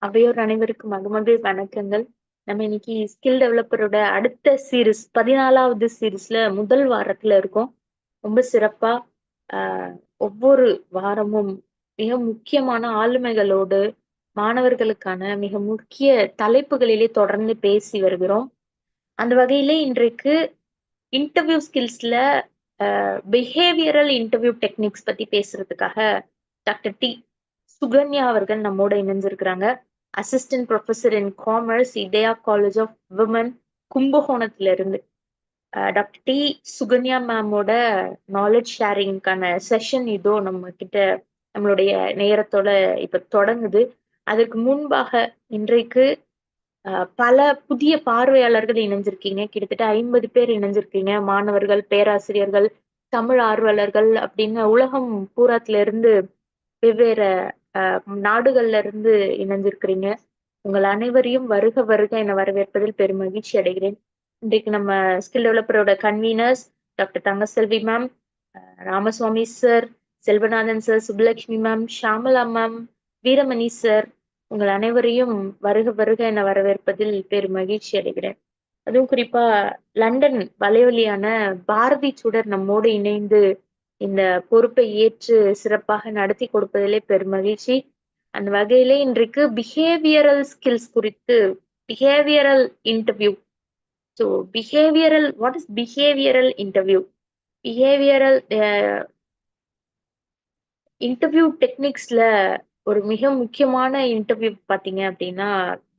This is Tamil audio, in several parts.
அவையோர் அனைவருக்கும் மகிழ்மகிழ் வணக்கங்கள். நம்ம இன்னைக்கு ஸ்கில் டெவலப்பரோட அடுத்த சீரிஸ் 14வது சீரிஸ்ல முதல் வாரத்துல இருக்கோம். ரொம்ப சிறப்பா ஆஹ் ஒவ்வொரு வாரமும் மிக முக்கியமான ஆளுமைகளோடு மாணவர்களுக்கான மிக முக்கிய தலைப்புகளிலே தொடர்ந்து பேசி வருகிறோம். அந்த வகையிலே இன்றைக்கு இன்டர்வியூ ஸ்கில்ஸ்ல பிஹேவியரல் இன்டர்வியூ டெக்னிக்ஸ் பத்தி பேசுறதுக்காக டாக்டர் சுகன்யா அவர்கள் நம்மோட இணைஞ்சிருக்கிறாங்க. Assistant professor in commerce, Idhaya college of women, கும்பகோணத்துல இருந்து. டாக்டர் சுகன்யா மேமோட நாலேஜ் ஷேரிங்கான செஷன் இதோ நம்ம கிட்ட நம்மளுடைய நேரத்தோட இப்ப தொடங்குது. அதற்கு முன்பாக இன்றைக்கு பல புதிய பார்வையாளர்கள் இணைஞ்சிருக்கீங்க. கிட்டத்தட்ட 50 பேர் இணைஞ்சிருக்கீங்க. மாணவர்கள், பேராசிரியர்கள், தமிழ் ஆர்வலர்கள் அப்படின்னு உலகம் பூராத்துல இருந்து வெவ்வேறு நாடுகள்ல இருந்து இணைஞ்சிருக்கிறீங்க. உங்கள் அனைவரையும் வருக வருக என வரவேற்பதில் பெரும் மகிழ்ச்சி அடைகிறேன். இன்றைக்கு நம்ம ஸ்கில் டெவலப்பரோட convenors doctor Thangaselvi ma'am, Ramaswamy sir, Selvanathan sir, Subbulakshmi ma'am, Shamala ma'am, Veeramani sir, உங்கள் அனைவரையும் வருக வருக என வரவேற்பதில் பெரும் மகிழ்ச்சி அடைகிறேன். அதுவும் குறிப்பா லண்டன் வலையொலியான பாரதி சுடர் நம்மோடு இணைந்து இந்த பொறுப்பை ஏற்று சிறப்பாக நடத்தி கொடுப்பதிலே பெரும் மகிழ்ச்சி. அந்த வகையிலே இன்றைக்கு பிஹேவியரல் ஸ்கில்ஸ் குறித்து behavioural interview. So behavioural what is behavioural interview? Behavioural interview டெக்னிக்ஸ்ல ஒரு மிக முக்கியமான இன்டர்வியூ பார்த்தீங்க அப்படின்னா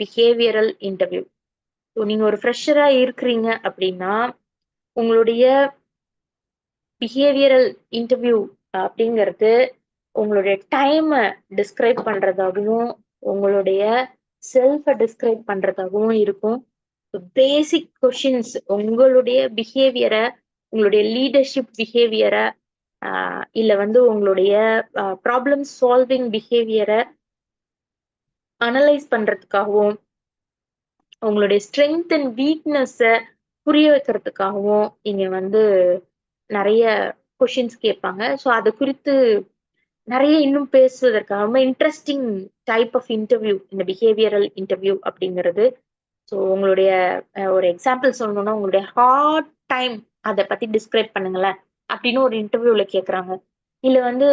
பிஹேவியரல் இன்டர்வியூ. ஸோ நீங்க ஒரு ஃப்ரெஷரா இருக்கிறீங்க அப்படின்னா உங்களுடைய பிஹேவியரல் இன்டர்வியூ அப்படிங்கிறது உங்களுடைய டைமை டிஸ்கிரைப் பண்றதாகவும் உங்களுடைய செல்ஃபை டிஸ்கிரைப் பண்றதாகவும் இருக்கும். பேசிக் கொஷின்ஸ் உங்களுடைய பிஹேவியரை, உங்களுடைய லீடர்ஷிப் பிஹேவியரை, இல்ல வந்து உங்களுடைய ப்ராப்ளம் சால்விங் பிஹேவியரை அனலைஸ் பண்றதுக்காகவும் உங்களுடைய ஸ்ட்ரென்த் அண்ட் வீக்னஸை புரிய வைக்கிறதுக்காகவும் இங்க வந்து நிறைய கொஷின்ஸ் கேட்பாங்க. ஸோ அது குறித்து நிறைய இன்னும் பேசுவதற்காக ரொம்ப இன்ட்ரெஸ்டிங் டைப் ஆஃப் இன்டர்வியூ இந்த பிஹேவியரல் இன்டர்வியூ அப்படிங்கிறது. ஸோ உங்களுடைய ஒரு எக்ஸாம்பிள் சொல்லணும்னா உங்களுடைய ஹார்ட் டைம் அதை பத்தி டிஸ்கிரைப் பண்ணுங்களேன் அப்படின்னு ஒரு இன்டர்வியூல கேட்குறாங்க. இல்ல வந்து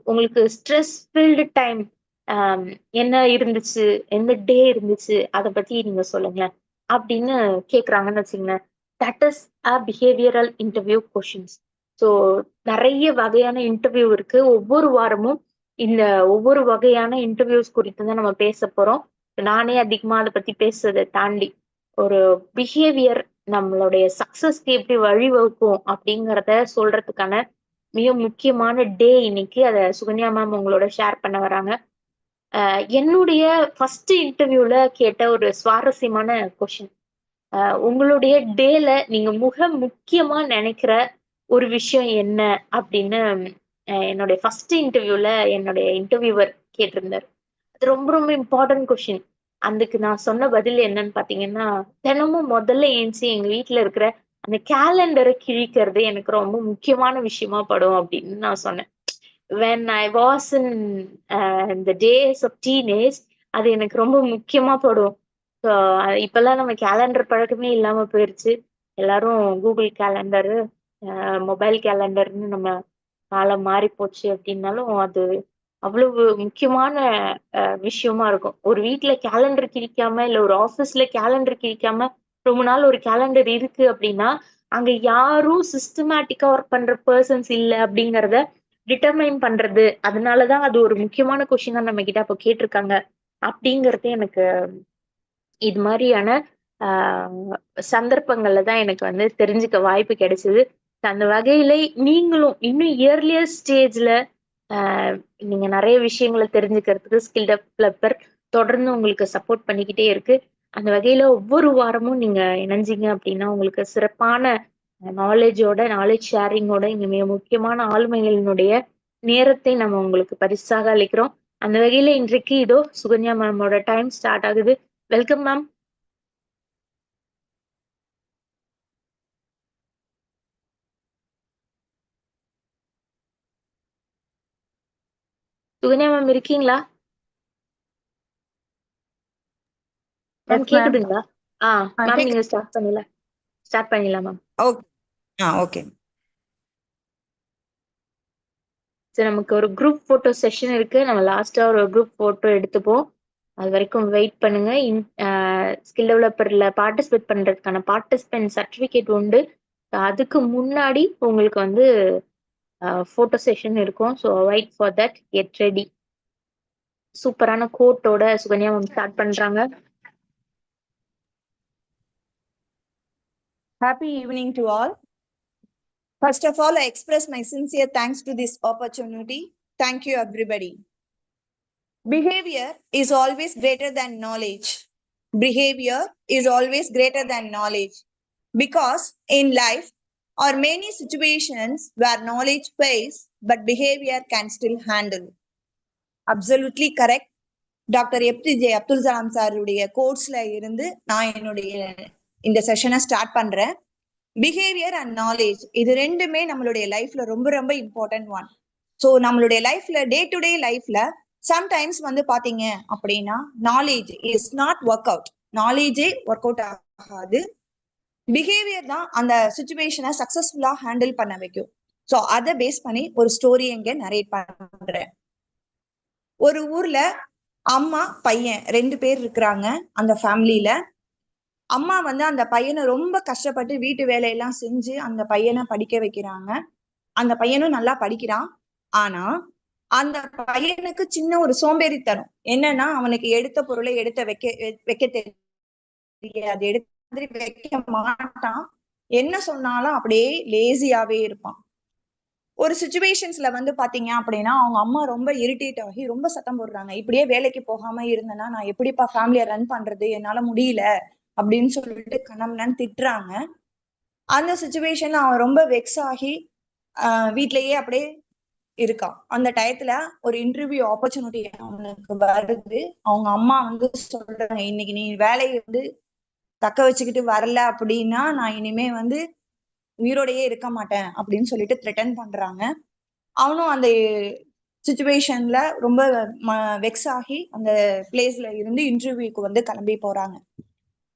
உங்களுக்கு ஸ்ட்ரெஸ் ஃபில்டு டைம் என்ன இருந்துச்சு, எந்த டே இருந்துச்சு, அதை பத்தி நீங்க சொல்லுங்களேன் அப்படின்னு கேட்குறாங்கன்னு வச்சுங்களேன். That is a behavioural interview questions. So நிறைய வகையான இன்டர்வியூ இருக்கு. ஒவ்வொரு வாரமும் இந்த ஒவ்வொரு வகையான இன்டர்வியூஸ் குறித்து தான் நம்ம பேச போறோம். நானே அதிகமா அதை பத்தி பேசுறதை தாண்டி ஒரு பிஹேவியர் நம்மளுடைய சக்சஸ்க்கு எப்படி வழிவகுக்கும் அப்படிங்கிறத சொல்றதுக்கான மிக முக்கியமான டே இன்னைக்கு. அதை சுகன்யா மேம் உங்களோட ஷேர் பண்ண வராங்க. என்னுடைய ஃபர்ஸ்ட் இன்டர்வியூல கேட்ட ஒரு சுவாரஸ்யமான கொஷின், உங்களுடைய டேல நீங்க முக்கியமா நினைக்கிற ஒரு விஷயம் என்ன அப்படின்னு என்னுடைய ஃபர்ஸ்ட் இன்டர்வியூல என்னுடைய இன்டர்வியூவர் கேட்டிருந்தார். அது ரொம்ப ரொம்ப இம்பார்ட்டன்ட் கொஷின். அதுக்கு நான் சொன்ன பதில் என்னன்னு பாத்தீங்கன்னா, தினமும் முதல்ல ஏஞ்சி எங்க வீட்டுல இருக்கிற அந்த கேலண்டரை கிழிக்கிறது எனக்கு ரொம்ப முக்கியமான விஷயமா படும் அப்படின்னு நான் சொன்னேன். when I was in the days of teenage, அது எனக்கு ரொம்ப முக்கியமா படும். ஸோ இப்பெல்லாம் நம்ம கேலண்டர் பழக்கமே இல்லாம போயிருச்சு. எல்லாரும் கூகுள் கேலண்டரு, மொபைல் கேலண்டர்னு நம்ம காலம் மாறி போச்சு அப்படின்னாலும் அது அவ்வளவு முக்கியமான விஷயமா இருக்கும். ஒரு வீட்ல கேலண்டர் கிழிக்காம இல்ல ஒரு ஆபீஸ்ல கேலண்டர் கிழிக்காம ரொம்ப நாள் ஒரு கேலண்டர் இருக்கு அப்படின்னா அங்க யாரும் சிஸ்டமேட்டிக்கா ஒர்க் பண்ற பர்சன்ஸ் இல்ல அப்படிங்கறத டிட்டர்மைன் பண்றது. அதனாலதான் அது ஒரு முக்கியமான கொஸ்டினா நம்ம கிட்ட அப்போ கேட்டிருக்காங்க அப்படிங்கறது எனக்கு இது மாதிரியான சந்தர்ப்பங்கள்ல தான் எனக்கு வந்து தெரிஞ்சுக்க வாய்ப்பு கிடைச்சது. அந்த வகையில நீங்களும் இன்னும் இயர்லியர் ஸ்டேஜ்ல நீங்க நிறைய விஷயங்களை தெரிஞ்சுக்கிறதுக்கு ஸ்கில் டெவலப்பர் தொடர்ந்து உங்களுக்கு சப்போர்ட் பண்ணிக்கிட்டே இருக்கு. அந்த வகையில ஒவ்வொரு வாரமும் நீங்க இணைஞ்சீங்க அப்படின்னா உங்களுக்கு சிறப்பான நாலேஜ் ஷேரிங்கோட இங்க மிக முக்கியமான ஆளுமைகளினுடைய நேரத்தை நம்ம உங்களுக்கு பரிசாக அளிக்கிறோம். அந்த வகையில இன்றைக்கு இதோ சுகன்யா மேமோட டைம் ஸ்டார்ட் ஆகுது. Welcome ma'am. சுகன்யா மேம் இருக்கீங்களா? Ma'am yes ma'am. கேக்குதுங்களா? மேம் கேக்குது. நீங்க ஸ்டார்ட் பண்ணிடலாம் மேம். ஓகே. ஓகே. சரி, நமக்கு ஒரு குரூப் போட்டோ செஷன் இருக்கு. நம்ம லாஸ்டா ஒரு குரூப் போட்டோ எடுத்துப்போம். அது வரைக்கும் வெயிட் பண்ணுங்க. ஸ்கில் டெவலப்பர்ல பார்ட்டிசிபேட் பண்றதுக்கான பார்ட்டிசிபென்ட் சர்டிபிகேட் உண்டு. அதுக்கு முன்னாடி உங்களுக்கு வந்து போட்டோ செஷன் இருக்கும். So wait for that, get ready. சூப்பரான கோட்டோட சுகன்யா மேம் ஸ்டார்ட் பண்றாங்க. Happy evening to all. First of all, I express my sincere thanks to this opportunity. Thank you, everybody. Behavior is always greater than knowledge. Behavior is always greater than knowledge. Because in life are many situations where knowledge fails, but behavior can still handle. Absolutely correct. Doctor APJ Abdul Kalam சாருடைய கோட்ஸ்ல இருந்து நான் என்னுடைய இந்த செஷனை ஸ்டார்ட் பண்றேன். பிஹேவியர் அண்ட் நாலேஜ் இது ரெண்டுமே நம்மளுடைய லைஃப்ல ரொம்ப ரொம்ப இம்பார்ட்டன்ட் ஒன். ஸோ நம்மளுடைய லைஃப்ல டே டு டே லைஃப்ல சம்டைம்ஸ் வந்து பாத்தீங்க அப்படின்னா knowledge is not work out. நாலேஜே ஒர்க் அவுட் ஆகாது. பிஹேவியர் தான் அந்த சுச்சுவேஷனை சக்சஸ்ஃபுல்லா ஹேண்டில் பண்ண வைக்கும். ஸோ அதை பேஸ் பண்ணி ஒரு ஸ்டோரி இங்க நரேட் பண்றேன். ஒரு ஊர்ல அம்மா பையன் 2 பேர் இருக்கிறாங்க அந்த ஃபேமிலியில. அம்மா வந்து அந்த பையனை ரொம்ப கஷ்டப்பட்டு வீட்டு வேலையெல்லாம் செஞ்சு அந்த பையனை படிக்க வைக்கிறாங்க. அந்த பையனும் நல்லா படிக்கிறான். ஆனா அந்த பையனுக்கு சின்ன ஒரு சோம்பேறித்தனம் என்னன்னா, அவனுக்கு எடுத்த பொருளை எடுத்த வைக்க தெரியாது, எடுத்த வைக்க மாட்டான். என்ன சொன்னாலும் அப்படியே லேசியாவே இருப்பான். ஒரு சுச்சுவேஷன்ஸ்ல வந்து பாத்தீங்க அப்படின்னா அவங்க அம்மா ரொம்ப இரிட்டேட் ஆகி ரொம்ப சத்தம் போடுறாங்க. இப்படியே வேலைக்கு போகாம இருந்தேன்னா நான் எப்படிப்பா ஃபேமிலியை ரன் பண்றது, என்னால முடியல அப்படின்னு சொல்லிட்டு கணவன் திட்டுறாங்க. அந்த சுச்சுவேஷன்ல அவன் ரொம்ப வெக்ஸ் ஆகி வீட்லயே அப்படியே இருக்கான். அந்த டயத்துல ஒரு இன்டர்வியூ ஆப்பர்ச்சுனிட்டி அவனுக்கு வருது. அவங்க அம்மா வந்து சொல்றாங்க, இன்னைக்கு நீ வேலையை வந்து தக்க வச்சுக்கிட்டு வரல அப்படின்னா நான் இனிமே வந்து உயிரோடையே இருக்க மாட்டேன் அப்படின்னு சொல்லிட்டு த்ரெட்டன் பண்றாங்க. அவனும் அந்த சுச்சுவேஷன்ல ரொம்ப வெக்ஸ் ஆகி அந்த பிளேஸ்ல இருந்து இன்டர்வியூக்கு வந்து கிளம்பி போறாங்க.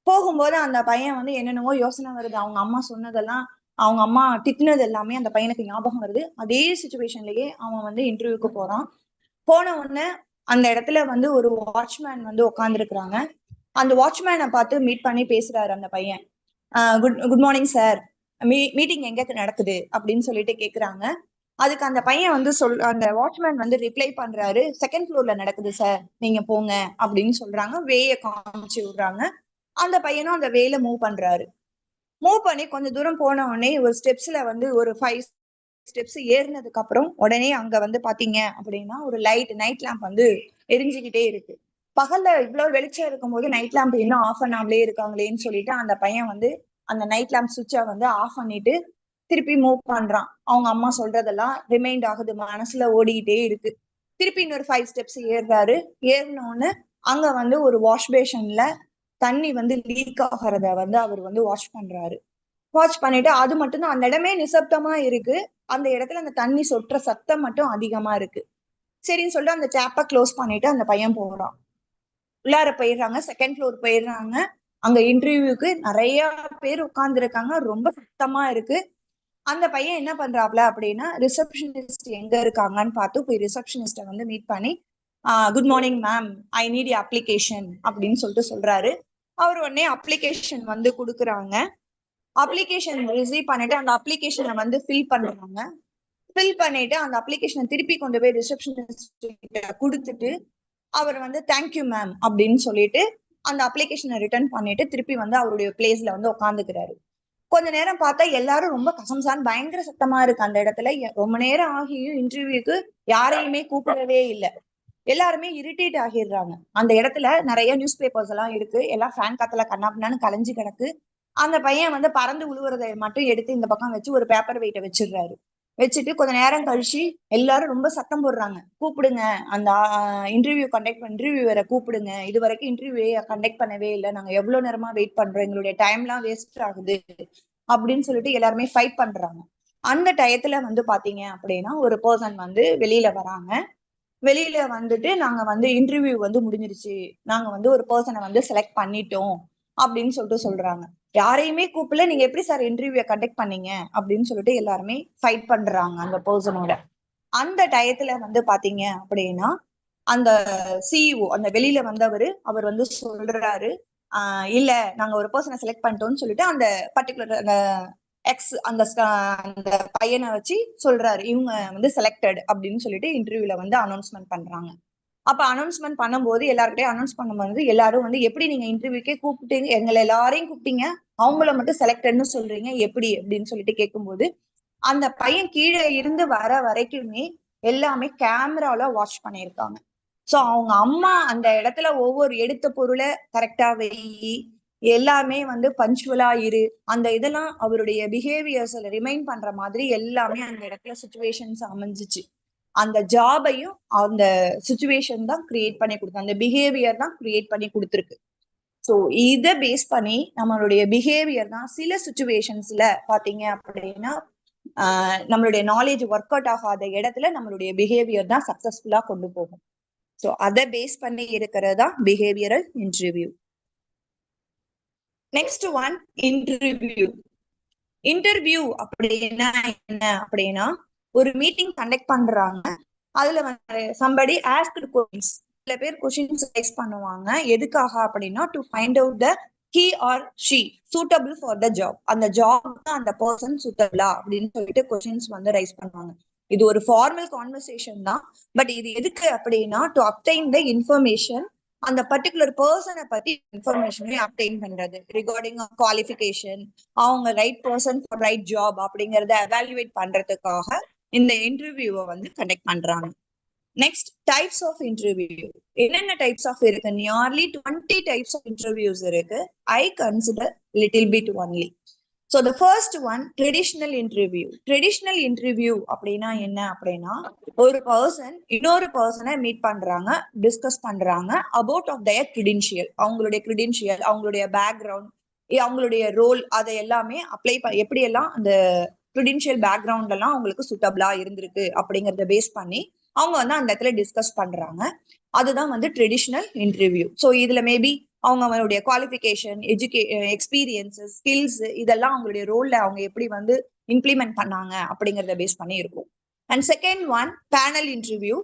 போகும்போது அந்த பையன் வந்து என்னென்னவோ யோசனை வருது. அவங்க அம்மா சொன்னதெல்லாம், அவங்க அம்மா திட்டினது எல்லாமே அந்த பையனுக்கு ஞாபகம் வருது. அதே சுச்சுவேஷன்லயே அவன் வந்து இன்டர்வியூக்கு போறான். போன உடனே அந்த இடத்துல வந்து ஒரு வாட்ச்மேன் வந்து உட்காந்துருக்குறாங்க. அந்த வாட்ச்மேனை பார்த்து மீட் பண்ணி பேசுறாரு அந்த பையன். குட் மார்னிங் சார், மீட்டிங் எங்க நடக்குது அப்படின்னு சொல்லிட்டு கேக்குறாங்க. அதுக்கு அந்த பையன் வந்து அந்த வாட்ச்மேன் வந்து ரிப்ளை பண்றாரு, செகண்ட் ஃப்ளோர்ல நடக்குது சார், நீங்க போங்க அப்படின்னு சொல்றாங்க. வேய காமிச்சு விடுறாங்க. அந்த பையனும் அந்த வேல மூவ் பண்றாரு. மூவ் பண்ணி கொஞ்ச தூரம் போன உடனே ஒரு ஸ்டெப்ஸ்ல வந்து ஒரு 5 ஸ்டெப்ஸ் ஏறினதுக்கு அப்புறம் உடனே அங்க வந்து பாத்தீங்க அப்படின்னா ஒரு நைட் லேம்ப் வந்து எரிஞ்சுக்கிட்டே இருக்கு. பகல்ல இவ்வளவு வெளிச்சம் இருக்கும்போது நைட் லேம்ப் இன்னும் ஆஃப் பண்ணாமலே இருக்காங்களேன்னு சொல்லிட்டு அந்த பையன் வந்து அந்த நைட் லேம்ப் சுவிட்சை வந்து ஆஃப் பண்ணிட்டு திருப்பி மூவ் பண்றான். அவங்க அம்மா சொல்றதெல்லாம் ரிமைண்ட் ஆகுது, மனசுல ஓடிக்கிட்டே இருக்கு. திருப்பி இன்னொரு 5 ஸ்டெப்ஸ் ஏறுறாரு. ஏறினோன்னு அங்க வந்து ஒரு வாஷ் பேஷன்ல தண்ணி வந்து லீக் ஆகிறத வந்து அவர் வந்து வாஷ் பண்றாரு. வாட்ச் பண்ணிட்டு அது மட்டும் தான், அந்த இடமே நிசப்தமா இருக்கு. அந்த இடத்துல அந்த தண்ணி சொட்டுற சத்தம் மட்டும் அதிகமா இருக்கு. சரின்னு சொல்லிட்டு அந்த டேப்பை க்ளோஸ் பண்ணிட்டு அந்த பையன் போறான். உள்ளார போயிடுறாங்க. செகண்ட் ஃப்ளோர் போயிடுறாங்க. அங்க இன்டர்வியூக்கு நிறைய பேர் உட்கார்ந்து இருக்காங்க. ரொம்ப சத்தமா இருக்கு. அந்த பையன் என்ன பண்றாப்ல அப்படின்னா, ரிசப்ஷனிஸ்ட் எங்க இருக்காங்கன்னு பார்த்து போய் ரிசப்ஷனிஸ்ட வந்து மீட் பண்ணி, good morning ma'am, I need application அப்படின்னு சொல்லிட்டு சொல்றாரு. அவர் உடனே அப்ளிகேஷன் வந்து கொடுக்குறாங்க. அப்ளிகேஷன் ரிசீவ் பண்ணிட்டு அந்த அப்ளிகேஷனை வந்து ஃபில் பண்றாங்க. ஃபில் பண்ணிட்டு அந்த அப்ளிகேஷனை திருப்பி கொண்டு போய் ரிசப்ஷனிஸ்ட் கிட்ட கொடுத்துட்டு அவர் வந்து தேங்க்யூ மேம் அப்படின்னு சொல்லிட்டு அந்த அப்ளிகேஷனை ரிட்டர்ன் பண்ணிட்டு திருப்பி வந்து அவருடைய பிளேஸ்ல வந்து உட்காந்துக்கிறாரு. கொஞ்ச நேரம் பார்த்தா எல்லாரும் ரொம்ப கசம்சான் பயங்கர சத்தமா இருக்கு அந்த இடத்துல. ரொம்ப நேரம் ஆகியும் இன்டர்வியூக்கு யாரையுமே கூப்பிடவே இல்லை. எல்லாருமே இரிட்டேட் ஆகிடுறாங்க. அந்த இடத்துல நிறைய நியூஸ் பேப்பர்ஸ் எல்லாம் இருக்கு. எல்லாம் ஃபேன் காத்துல கண்ணாப்பினான்னு கலைஞ்சு கிடக்கு. அந்த பையன் வந்து பறந்து உழுவுறதை மட்டும் எடுத்து இந்த பக்கம் வச்சு ஒரு பேப்பர் வெயிட்ட வச்சிடுறாரு. வச்சுட்டு கொஞ்ச நேரம் கழிச்சு எல்லாரும் ரொம்ப சத்தம் போடுறாங்க, கூப்பிடுங்க அந்த இன்டர்வியூவரை கூப்பிடுங்க, இது வரைக்கும் இன்டர்வியூ கண்டக்ட் பண்ணவே இல்லை, நாங்க எவ்வளவு நேரமா வெயிட் பண்றோம், எங்களுடைய டைம் எல்லாம் வேஸ்ட் ஆகுது அப்படின்னு சொல்லிட்டு எல்லாருமே ஃபைட் பண்றாங்க. அந்த டயத்துல வந்து பாத்தீங்க அப்படின்னா ஒரு பர்சன் வந்து வெளியில வராங்க. வெளியில வந்துட்டு நாங்க வந்து இன்டர்வியூ வந்து முடிஞ்சிருச்சு, நாங்க வந்து ஒரு பர்சனை வந்து செலக்ட் பண்ணிட்டோம் அப்படின்னு சொல்லிட்டு சொல்றாங்க. யாரையுமே கூப்பிடல, நீங்க எப்படி சார் இன்டர்வியூ கண்டக்ட் பண்ணீங்க அப்படின்னு சொல்லிட்டு எல்லாருமே ஃபைட் பண்றாங்க அந்த பர்சனோட. அந்த டயத்துல வந்து பாத்தீங்க அப்படின்னா அந்த சிஇஓ, அந்த வெளியில வந்தவர், அவர் வந்து சொல்றாரு, இல்ல நாங்க ஒரு பர்சனை செலக்ட் பண்ணிட்டோம்னு சொல்லிட்டு அந்த பர்டிகுலர் அந்த எக்ஸ் அந்த பையனை வச்சு சொல்றாரு, இவங்க வந்து செலக்டட் அப்படின்னு சொல்லிட்டு இன்டர்வியூல வந்து அனௌன்ஸ்மெண்ட் பண்றாங்க. அப்ப அனௌன்ஸ்மெண்ட் பண்ணும்போது எல்லார்கிட்டயும் அனௌன்ஸ் பண்ணும்போது எல்லாரும் வந்து எப்படி நீங்க இன்டர்வியூக்கே கூப்பிட்டீங்க, எங்களை எல்லாரையும் கூப்பிட்டீங்க, அவங்கள மட்டும் செலக்டட்னு சொல்றீங்க எப்படி அப்படின்னு சொல்லிட்டு கேட்கும்போது அந்த பையன் கீழே இருந்து வர வரைக்குமே எல்லாமே கேமரால வாட்ச் பண்ணியிருக்காங்க. சோ அவங்க அம்மா அந்த இடத்துல ஒவ்வொரு எடுத்த பொருளை கரெக்டா வெயி, எல்லாமே வந்து பஞ்சுவலா இரு, அந்த இதெல்லாம் அவருடைய பிஹேவியர்ஸ்ல ரிமைண்ட் பண்ற மாதிரி எல்லாமே அந்த இடத்துல சுச்சுவேஷன்ஸ் அமைஞ்சிச்சு. அந்த ஜாபையும் அந்த சுச்சுவேஷன் தான் கிரியேட் பண்ணி கொடுத்து, அந்த பிஹேவியர் தான் கிரியேட் பண்ணி கொடுத்துருக்கு. ஸோ இதை பேஸ் பண்ணி நம்மளுடைய பிஹேவியர் தான் சில சுச்சுவேஷன்ஸ்ல பாத்தீங்க அப்படின்னா நம்மளுடைய நாலேஜ் ஒர்க் அவுட் ஆகாத இடத்துல நம்மளுடைய பிஹேவியர் தான் சக்சஸ்ஃபுல்லா கொண்டு போகும். ஸோ அதை பேஸ் பண்ணி இருக்கிறது தான் behavioural interview. Next one, interview. Interview அப்படின்னா என்ன அப்படின்னா, ஒரு மீட்டிங் கண்டக்ட் பண்றாங்க, அதுல வந்து சம்படி ஆஸ்க்டு கொஸ்டின்ஸ், சில பேர் கொஸ்டின்ஸ் ரைஸ் பண்ணுவாங்க. எதுக்காக அப்படின்னா to find out the he or she suitable for the job, அந்த ஜாப் அந்த பர்சன் சூட்டபிளா அப்படின்னு சொல்லிட்டு கொஸ்டின்ஸ் வந்து ரைஸ் பண்ணுவாங்க. இது ஒரு ஃபார்மல் கான்வர்சேஷன் தான். பட் இது எதுக்கு அப்படின்னா டு அப்டைன் த இன்ஃபர்மேஷன், அந்த பர்டிகுலர் பர்சனை பத்தி இன்ஃபர்மேஷனை அப்டைன் பண்றது ரிகார்டிங் குவாலிஃபிகேஷன், அவங்க right person for right job அப்படிங்கறத எவாலுவேட் பண்றதுக்காக இந்த இன்டர்வியூவை வந்து கண்டக்ட் பண்றாங்க. Next, types of interview. என்னென்ன டைப்ஸ் ஆஃப் இருக்கு? நியர்லி 20 டைப்ஸ் ஆஃப் இன்டர்வியூஸ் இருக்கு. I consider little bit only. So the first one, traditional interview. Traditional interview அப்படின்னா என்ன அப்படின்னா, ஒரு பர்சன் இன்னொரு பர்சனை மீட் பண்றாங்க, டிஸ்கஸ் பண்றாங்க அபவுட் ஆஃப் தயர் கிரெடென்ஷியல், அவங்களுடைய கிரெடென்ஷியல், அவங்களுடைய பேக்ரவுண்ட், அவங்களுடைய ரோல், அதை எல்லாமே அப்ளை எப்படி எல்லாம் அந்த கிரெடென்ஷியல் பேக்ரவுண்ட் எல்லாம் அவங்களுக்கு சூட்டபிளா இருந்திருக்கு அப்படிங்கறத பேஸ் பண்ணி அவங்க வந்து அந்த இடத்துல டிஸ்கஸ் பண்றாங்க. அதுதான் வந்து ட்ரெடிஷ்னல் இன்டர்வியூ. ஸோ இதுல மேபி அவங்களுடைய குவாலிஃபிகேஷன், எக்ஸ்பீரியன்சஸ், ஸ்கில்ஸ், இதெல்லாம் அவங்களுடைய ரோல்ல அவங்க எப்படி வந்து இம்ப்ளிமெண்ட் பண்ணாங்க அப்படிங்கறத பேஸ் பண்ணி இருக்கும். And second one, panel interview.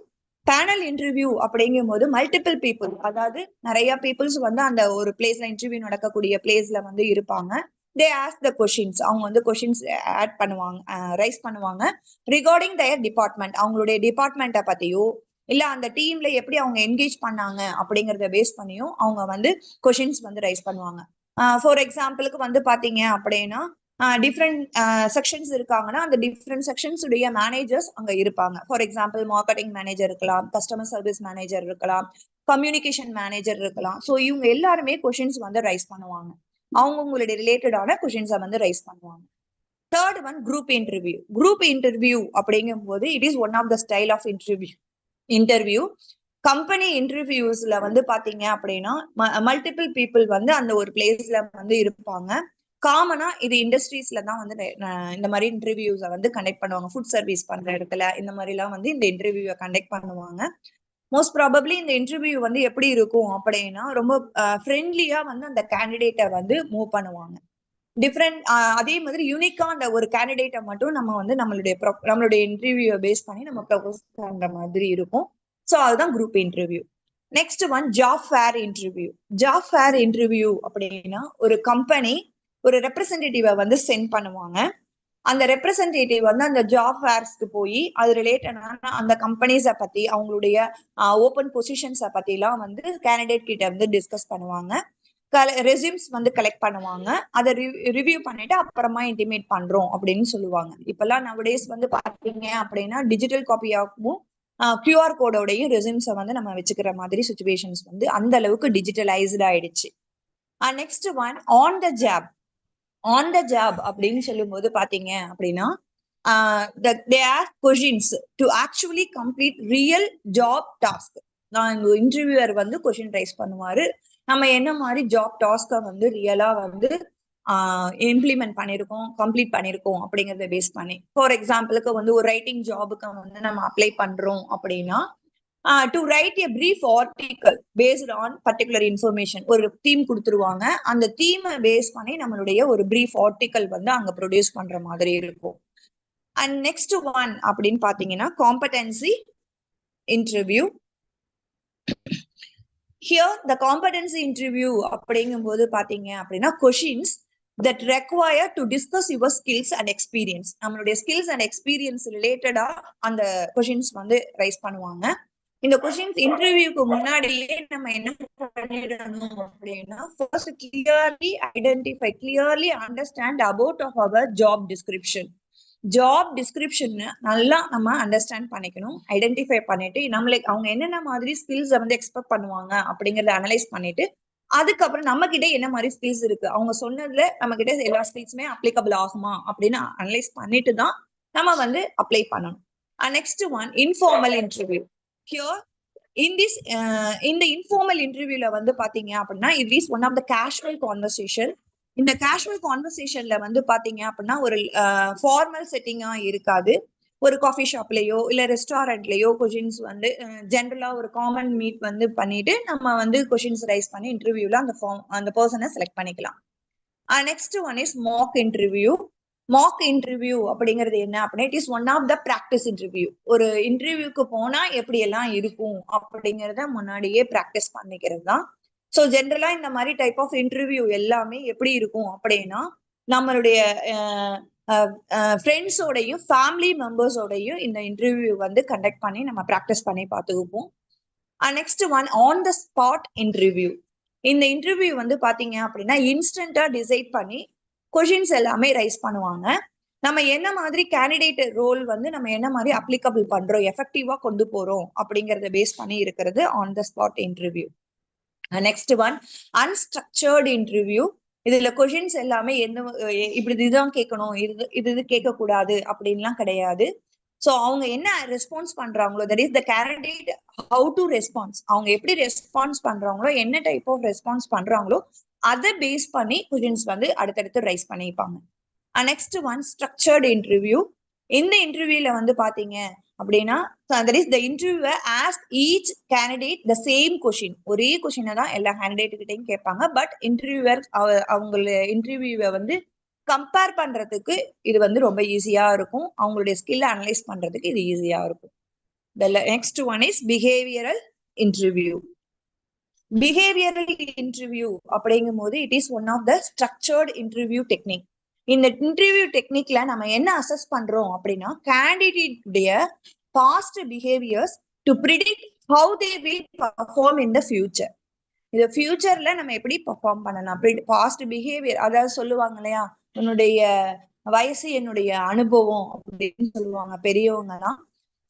Panel interview அப்படிங்கும் போது மல்டிபிள் பீப்புள், அதாவது நிறைய பீப்புள்ஸ் வந்து அந்த ஒரு பிளேஸ்ல இன்டர்வியூ நடக்கக்கூடிய பிளேஸ்ல வந்து இருப்பாங்க. தே ஆஸ்க் த கொஷின்ஸ், அவங்க வந்து கொஷின்ஸ் ஆட் பண்ணுவாங்க, ரைஸ் பண்ணுவாங்க ரிகார்டிங் தயர் டிபார்ட்மெண்ட், அவங்களுடைய டிபார்ட்மெண்ட்டை பத்தியோ இல்ல அந்த டீம்ல எப்படி அவங்க என்கேஜ் பண்ணாங்க அப்படிங்கறத பேஸ் பண்ணியும் அவங்க வந்து கொஷின்ஸ் வந்து ரைஸ் பண்ணுவாங்க. ஃபார் எக்ஸாம்பிளுக்கு வந்து பாத்தீங்க அப்படின்னா டிஃப்ரெண்ட் செக்ஷன்ஸ் இருக்காங்கன்னா அந்த டிஃப்ரெண்ட் செக்ஷன்ஸ் உடைய மேனேஜர்ஸ் அங்க இருப்பாங்க. ஃபார் எக்ஸாம்பிள் மார்க்கெட்டிங் மேனேஜர் இருக்கலாம், கஸ்டமர் சர்வீஸ் மேனேஜர் இருக்கலாம், கம்யூனிகேஷன் மேனேஜர் இருக்கலாம். ஸோ இவங்க எல்லாருமே கொஷின்ஸ் வந்து ரைஸ் பண்ணுவாங்க, அவங்களுடைய ரிலேட்டடான கொஷின்ஸை வந்து ரைஸ் பண்ணுவாங்க. Third one, group interview. Group interview அப்படிங்கும் போது it is one of the style of interview. Company இன்டர்வியூஸ்ல வந்து பாத்தீங்க அப்படின்னா மல்டிபிள் பீப்புள் வந்து அந்த ஒரு பிளேஸ்ல வந்து இருப்பாங்க. காமனா இது இண்டஸ்ட்ரீஸ்ல தான் வந்து இந்த மாதிரி இன்டர்வியூஸை வந்து கண்டக்ட் பண்ணுவாங்க. ஃபுட் சர்வீஸ் பண்ற இடத்துல இந்த மாதிரி எல்லாம் வந்து இந்த இன்டர்வியூவை கண்டக்ட் பண்ணுவாங்க. மோஸ்ட் ப்ராபப்ளி இந்த இன்டர்வியூ வந்து எப்படி இருக்கும் அப்படின்னா ரொம்ப ஃப்ரெண்ட்லியா வந்து அந்த கேண்டிடேட்டை வந்து மூவ் பண்ணுவாங்க. டிஃப்ரெண்ட் அதே மாதிரி யூனிக்கா அந்த ஒரு கேண்டிடேட்டை மட்டும் நம்ம வந்து நம்மளுடைய இன்டர்வியூ பேஸ் பண்ணி நம்ம ப்ரொபோஸ் பண்ற மாதிரி இருக்கும். ஸோ அதுதான் group interview. Next one, job fair interview. Job fair interview அப்படின்னா ஒரு கம்பெனி ஒரு ரெப்ரசன்டேட்டிவை வந்து சென்ட் பண்ணுவாங்க. அந்த ரெப்ரசன்டேட்டிவ் வந்து அந்த ஜாப் ஃபேர்ஸ்க்கு போய் அது ரிலேட்டடான அந்த கம்பெனிஸை பத்தி, அவங்களுடைய ஓப்பன் பொசிஷன்ஸை பத்தி எல்லாம் வந்து கேண்டிடேட் கிட்ட வந்து டிஸ்கஸ் பண்ணுவாங்க. ரெசியூம்ஸ் வந்து கலெக்ட் பண்ணுவாங்க, அதை ரிவ்யூ பண்ணிட்டு அப்புறமா இன்டிமேட் பண்றோம் அப்படின்னு சொல்லுவாங்க. இப்பெல்லாம் நவடேஸ் வந்து பாத்தீங்க அப்படின்னா டிஜிட்டல் காப்பியாகவும் கியூஆர் கோடோடையும் ரெசியூம்ஸை வந்து நம்ம வச்சுக்கிற மாதிரி சுச்சுவேஷன்ஸ் வந்து அந்த அளவுக்கு டிஜிட்டலைஸ்ட் ஆயிடுச்சு. Next one, on the job. On the job அப்படின்னு சொல்லும் போது பாத்தீங்க அப்படின்னா they ask questions to actually complete real job task. நான் இங்க இன்டர்வியூவர் வந்து கொஸ்டின் ரைஸ் பண்ணுவாரு, நம்ம என்ன மாதிரி ஜாப் டாஸ்கை வந்து ரியலா வந்து இம்ப்ளிமெண்ட் பண்ணிருக்கோம், கம்ப்ளீட் பண்ணிருக்கோம் அப்படிங்கறத பேஸ் பண்ணி. ஃபார் எக்ஸாம்பிளுக்கு வந்து ஒரு ரைட்டிங் ஜாபுக்கு வந்து நம்ம அப்ளை பண்றோம் அப்படின்னா to write a brief article based on particular information. ஒரு தீம் கொடுத்துருவாங்க, அந்த தீமை பேஸ் பண்ணி நம்மளுடைய ஒரு brief article வந்து அங்க ப்ரொடியூஸ் பண்ற மாதிரி இருக்கும். அண்ட் நெக்ஸ்ட் ஒன் அப்படின்னு பாத்தீங்கன்னா competency interview. Here the competency interview அப்படிங்கும்போது பாத்தீங்க அப்படின்னா questions that require to discuss your skills and experience. நம்மளுடைய ஸ்கில்ஸ் அண்ட் எக்ஸ்பீரியன்ஸ் ரிலேட்டடா அந்த கொஷின்ஸ் வந்து ரைஸ் பண்ணுவாங்க. இந்த கொஸ்டின்ஸ் இன்டர்வியூக்கு முன்னாடியே நம்ம என்ன பண்ணிடணும் அப்படின்னா first clearly identify, clearly understand about of our job description. Job description நல்லா நம்ம அண்டர்ஸ்டாண்ட் பண்ணிக்கணும், ஐடென்டிஃபை பண்ணிட்டு நம்மளுக்கு அவங்க என்னென்ன மாதிரி ஸ்கில்ஸ் வந்து எக்ஸ்பெக்ட் பண்ணுவாங்க அப்படிங்கறத அனலைஸ் பண்ணிட்டு அதுக்கப்புறம் நம்ம கிட்ட என்ன மாதிரி ஸ்கில்ஸ் இருக்கு, அவங்க சொன்னதுல நம்ம கிட்ட எல்லா ஸ்கில்ஸுமே அப்ளிகபிள் ஆகுமா அப்படின்னு அனலைஸ் பண்ணிட்டு தான் நம்ம வந்து அப்ளை பண்ணணும். Next one informal interview. Here இந்த இன்ஃபார்மல் இன்டர்வியூல வந்து பாத்தீங்க அப்படின்னா it is one of the casual conversation. இந்த கேஷுவல் கான்வர்சேஷன்ல வந்து பாத்தீங்க அப்படின்னா ஒரு ஃபார்மல் செட்டிங்கா இருக்காது. ஒரு காஃபி ஷாப்லயோ இல்ல ரெஸ்டாரண்ட்லயோ கொஷின்ஸ் வந்து ஜென்ரலா ஒரு காமன் மீட் வந்து பண்ணிட்டு நம்ம வந்து கொஷின்ஸ் ரைஸ் பண்ணி இன்டர்வியூல அந்த பர்சனை செலக்ட் பண்ணிக்கலாம். Next one is mock interview. Mock interview அப்படிங்கிறது என்ன அப்படின்னா it is one of the practice interview. ஒரு இன்டர்வியூக்கு போனா எப்படி எல்லாம் இருக்கும் அப்படிங்கிறத முன்னாடியே ப்ராக்டிஸ் பண்ணிக்கிறது தான். ஸோ ஜென்ரலா இந்த மாதிரி டைப் ஆஃப் இன்டர்வியூ எல்லாமே எப்படி இருக்கும் அப்படின்னா நம்மளுடைய ஃப்ரெண்ட்ஸோடையும் ஃபேமிலி மெம்பர்ஸோடையும் இந்த இன்டர்வியூ வந்து கண்டக்ட் பண்ணி நம்ம ப்ராக்டிஸ் பண்ணி பார்த்துக்குப்போம். Next one on the spot interview. இந்த இன்டர்வியூ வந்து பாத்தீங்க அப்படின்னா இன்ஸ்டன்டா டிசைட் பண்ணி கொஷின்ஸ் எல்லாமே ரைஸ் பண்ணுவாங்க. நம்ம என்ன மாதிரி கேண்டிடேட் ரோல் வந்து நம்ம என்ன மாதிரி அப்ளிகபிள் பண்றோம், எஃபெக்டிவா கொண்டு போறோம் அப்படிங்கறத பேஸ் பண்ணி இருக்கிறது on the spot interview. Next one unstructured interview. இதுல கொஷின்ஸ் எல்லாமே இப்படி இதுதான் கேட்கணும், இது கேட்க கூடாது அப்படின்லாம் கிடையாது. ஸோ அவங்க என்ன ரெஸ்பான்ஸ் பண்றாங்களோ that is the candidate how to response, அவங்க எப்படி ரெஸ்பான்ஸ் பண்றாங்களோ என்ன டைப் ஆஃப் ரெஸ்பான்ஸ் பண்றாங்களோ அதை பேஸ் பண்ணி கொஷின்ஸ் வந்து அடுத்தடுத்து ரைஸ் பண்ணிப்பாங்க. Next one structured interview. இந்த இன்டர்வியூல வந்து பாத்தீங்க அப்படின்னா that is the interviewer ask each candidate the same question. ஒரே கொஷினை தான் எல்லா கேண்டிடேட் கிட்டையும் கேட்பாங்க. பட் இன்டர்வியூவர் அவங்கள இன்டர்வியூவை வந்து கம்பேர் பண்றதுக்கு இது வந்து ரொம்ப ஈஸியா இருக்கும், அவங்களுடைய ஸ்கில் அனலைஸ் பண்றதுக்கு இது ஈஸியா இருக்கும். Next one is behavioural interview. Behavioural interview அப்படிங்கும் போது it is one of the structured interview technique. இந்த இன்டர்வியூ டெக்னிக்ல நம்ம என்ன அசஸ் பண்றோம் அப்படின்னா கேண்டிடேட்டுடைய past behaviours to predict how they will perform in the future. இந்த ஃபியூச்சர்ல நம்ம எப்படி பர்ஃபார்ம் பண்ணலாம், பாஸ்ட் பிஹேவியர், அதாவது சொல்லுவாங்க இல்லையா உன்னுடைய வயசு என்னுடைய அனுபவம் அப்படின்னு சொல்லுவாங்க பெரியவங்க தான்.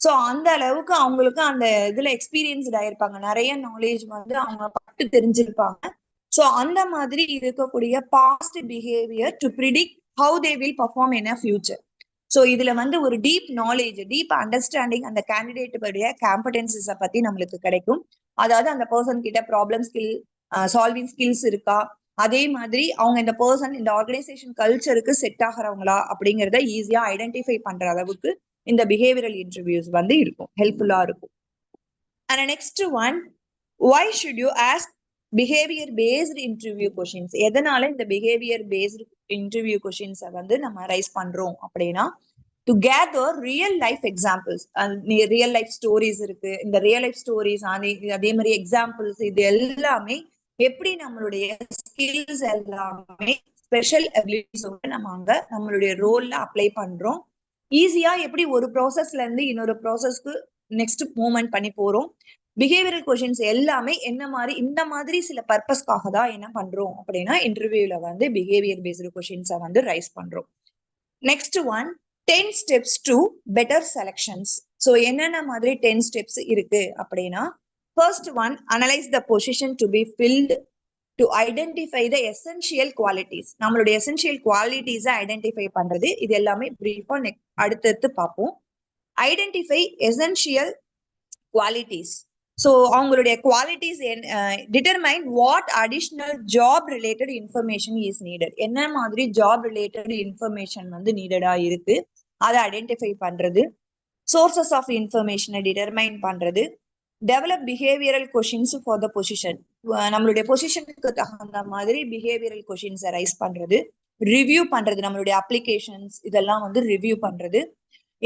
ஸோ அந்த அளவுக்கு அவங்களுக்கு அந்த இதுல எக்ஸ்பீரியன்ஸ்ட் ஆயிருப்பாங்க, நிறைய நாலேஜ் வந்து அவங்க பட்டு தெரிஞ்சிருப்பாங்க. ஸோ அந்த மாதிரி இருக்கக்கூடிய past behaviour to predict how they will perform in a future. So இதுல வந்து ஒரு டீப் நாலேஜ், டீப் அண்டர்ஸ்டாண்டிங் அந்த கேண்டிடேட்டுடைய காம்படன்சிஸை பத்தி நம்மளுக்கு கிடைக்கும். அதாவது அந்த பர்சன் கிட்ட ப்ராப்ளம் ஸ்கில், சால்விங் ஸ்கில்ஸ் இருக்கா, அதே மாதிரி அவங்க இந்த பர்சன் இந்த ஆர்கனைசேஷன் கல்ச்சருக்கு செட் ஆகிறவங்களா அப்படிங்கிறத ஈஸியா ஐடென்டிஃபை பண்ற அளவுக்கு இந்த பிஹேவியரல் இன்டர்வியூஸ் வந்து இருக்கும், ஹெல்ப்ஃபுல்லா இருக்கும். And next one, why should you ask behaviour based interview questions. எதனால இந்த பிஹேவியர் பேஸ்டு இன்டர்வியூ கொஷின்ஸை வந்து நம்ம ரைஸ் பண்றோம் அப்படின்னா to gather real life examples. Real life stories இருக்கு, இந்த ரியல் லைஃப் ஸ்டோரிஸ் அதே மாதிரி எக்ஸாம்பிள்ஸ் இது எல்லாமே எப்படி நம்மளுடைய ஸ்கில்ஸ் எல்லாமே ஸ்பெஷல் அபிலிட்டிஸோட நம்ம அங்க நம்மளுடைய ரோல்ல அப்ளை பண்றோம். ஈஸியா எப்படி ஒரு ப்ராசஸ்ல இருந்து இன்னொரு ப்ராசஸ்க்கு நெக்ஸ்ட் மூவ்மெண்ட் பண்ணி போறோம். பிஹேவியரல் கொஷின்ஸ் எல்லாமே என்ன மாதிரி இந்த மாதிரி சில பர்பஸ்க்காக தான் என்ன பண்றோம் அப்படின்னா இன்டர்வியூல வந்து பிஹேவியர் பேஸ்டு கொஷின்ஸை வந்து ரைஸ் பண்றோம். Next one 10 steps to better selections. So என்னென்ன மாதிரி 10 steps இருக்கு அப்படின்னா first one, analyse the position to be field to identify the essential qualities. நம்மளுடைய எசென்ஷியல் குவாலிட்டிஸை ஐடென்டிஃபை பண்றது, இது எல்லாமே பிரீஃபா அடுத்தடுத்து பார்ப்போம். Identify essential qualities. ஸோ அவங்களுடைய qualities determine what additional job related information is needed. என்ன மாதிரி ஜாப் ரிலேட்டட் இன்ஃபர்மேஷன் வந்து நீடடா இருக்கு அதை ஐடென்டிஃபை பண்றது. சோர்சஸ் ஆஃப் இன்ஃபர்மேஷனை டிட்டர்மைன் பண்றது. Develop behavioural questions for the position. நம்மளுடைய பொசிஷனுக்கு தகுந்த மாதிரி பிஹேவியரல் கொஷின்ஸ் ரைஸ் பண்றது, ரிவ்யூ பண்றது, நம்மளுடைய அப்ளிகேஷன்ஸ் இதெல்லாம் வந்து ரிவ்யூ பண்றது,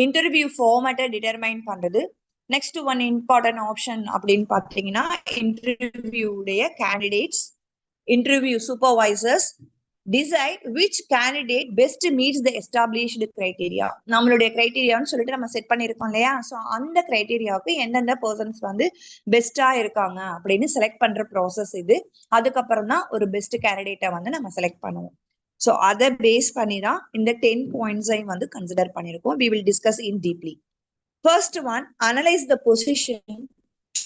இன்டர்வியூ ஃபார்மேட்டை டிட்டர்மைன் பண்றது. நெக்ஸ்ட் ஒன் இம்பார்ட்டன்ட் ஆப்ஷன் அப்படின்னு பார்த்தீங்கன்னா இன்டர்வியூடைய candidates, interview supervisors decide which candidate best meets the established criteria. நம்மளுடைய கிரைட்டீரியான்னு சொல்லிட்டு நம்ம செட் பண்ணியிருக்கோம் இல்லையா, ஸோ அந்த கிரைட்டீரியாவுக்கு எந்தெந்த பர்சன்ஸ் வந்து பெஸ்டா இருக்காங்க அப்படின்னு செலக்ட் பண்ற ப்ராசஸ் இது. அதுக்கப்புறம் தான் ஒரு பெஸ்ட் கேண்டிடேட்டை வந்து நம்ம செலக்ட் பண்ணுவோம். ஸோ அதை பேஸ் பண்ணி தான் இந்த 10 பாயிண்ட்ஸையும் வந்து கன்சிடர் பண்ணியிருக்கோம். We will discuss in deeply. First one, analyse the position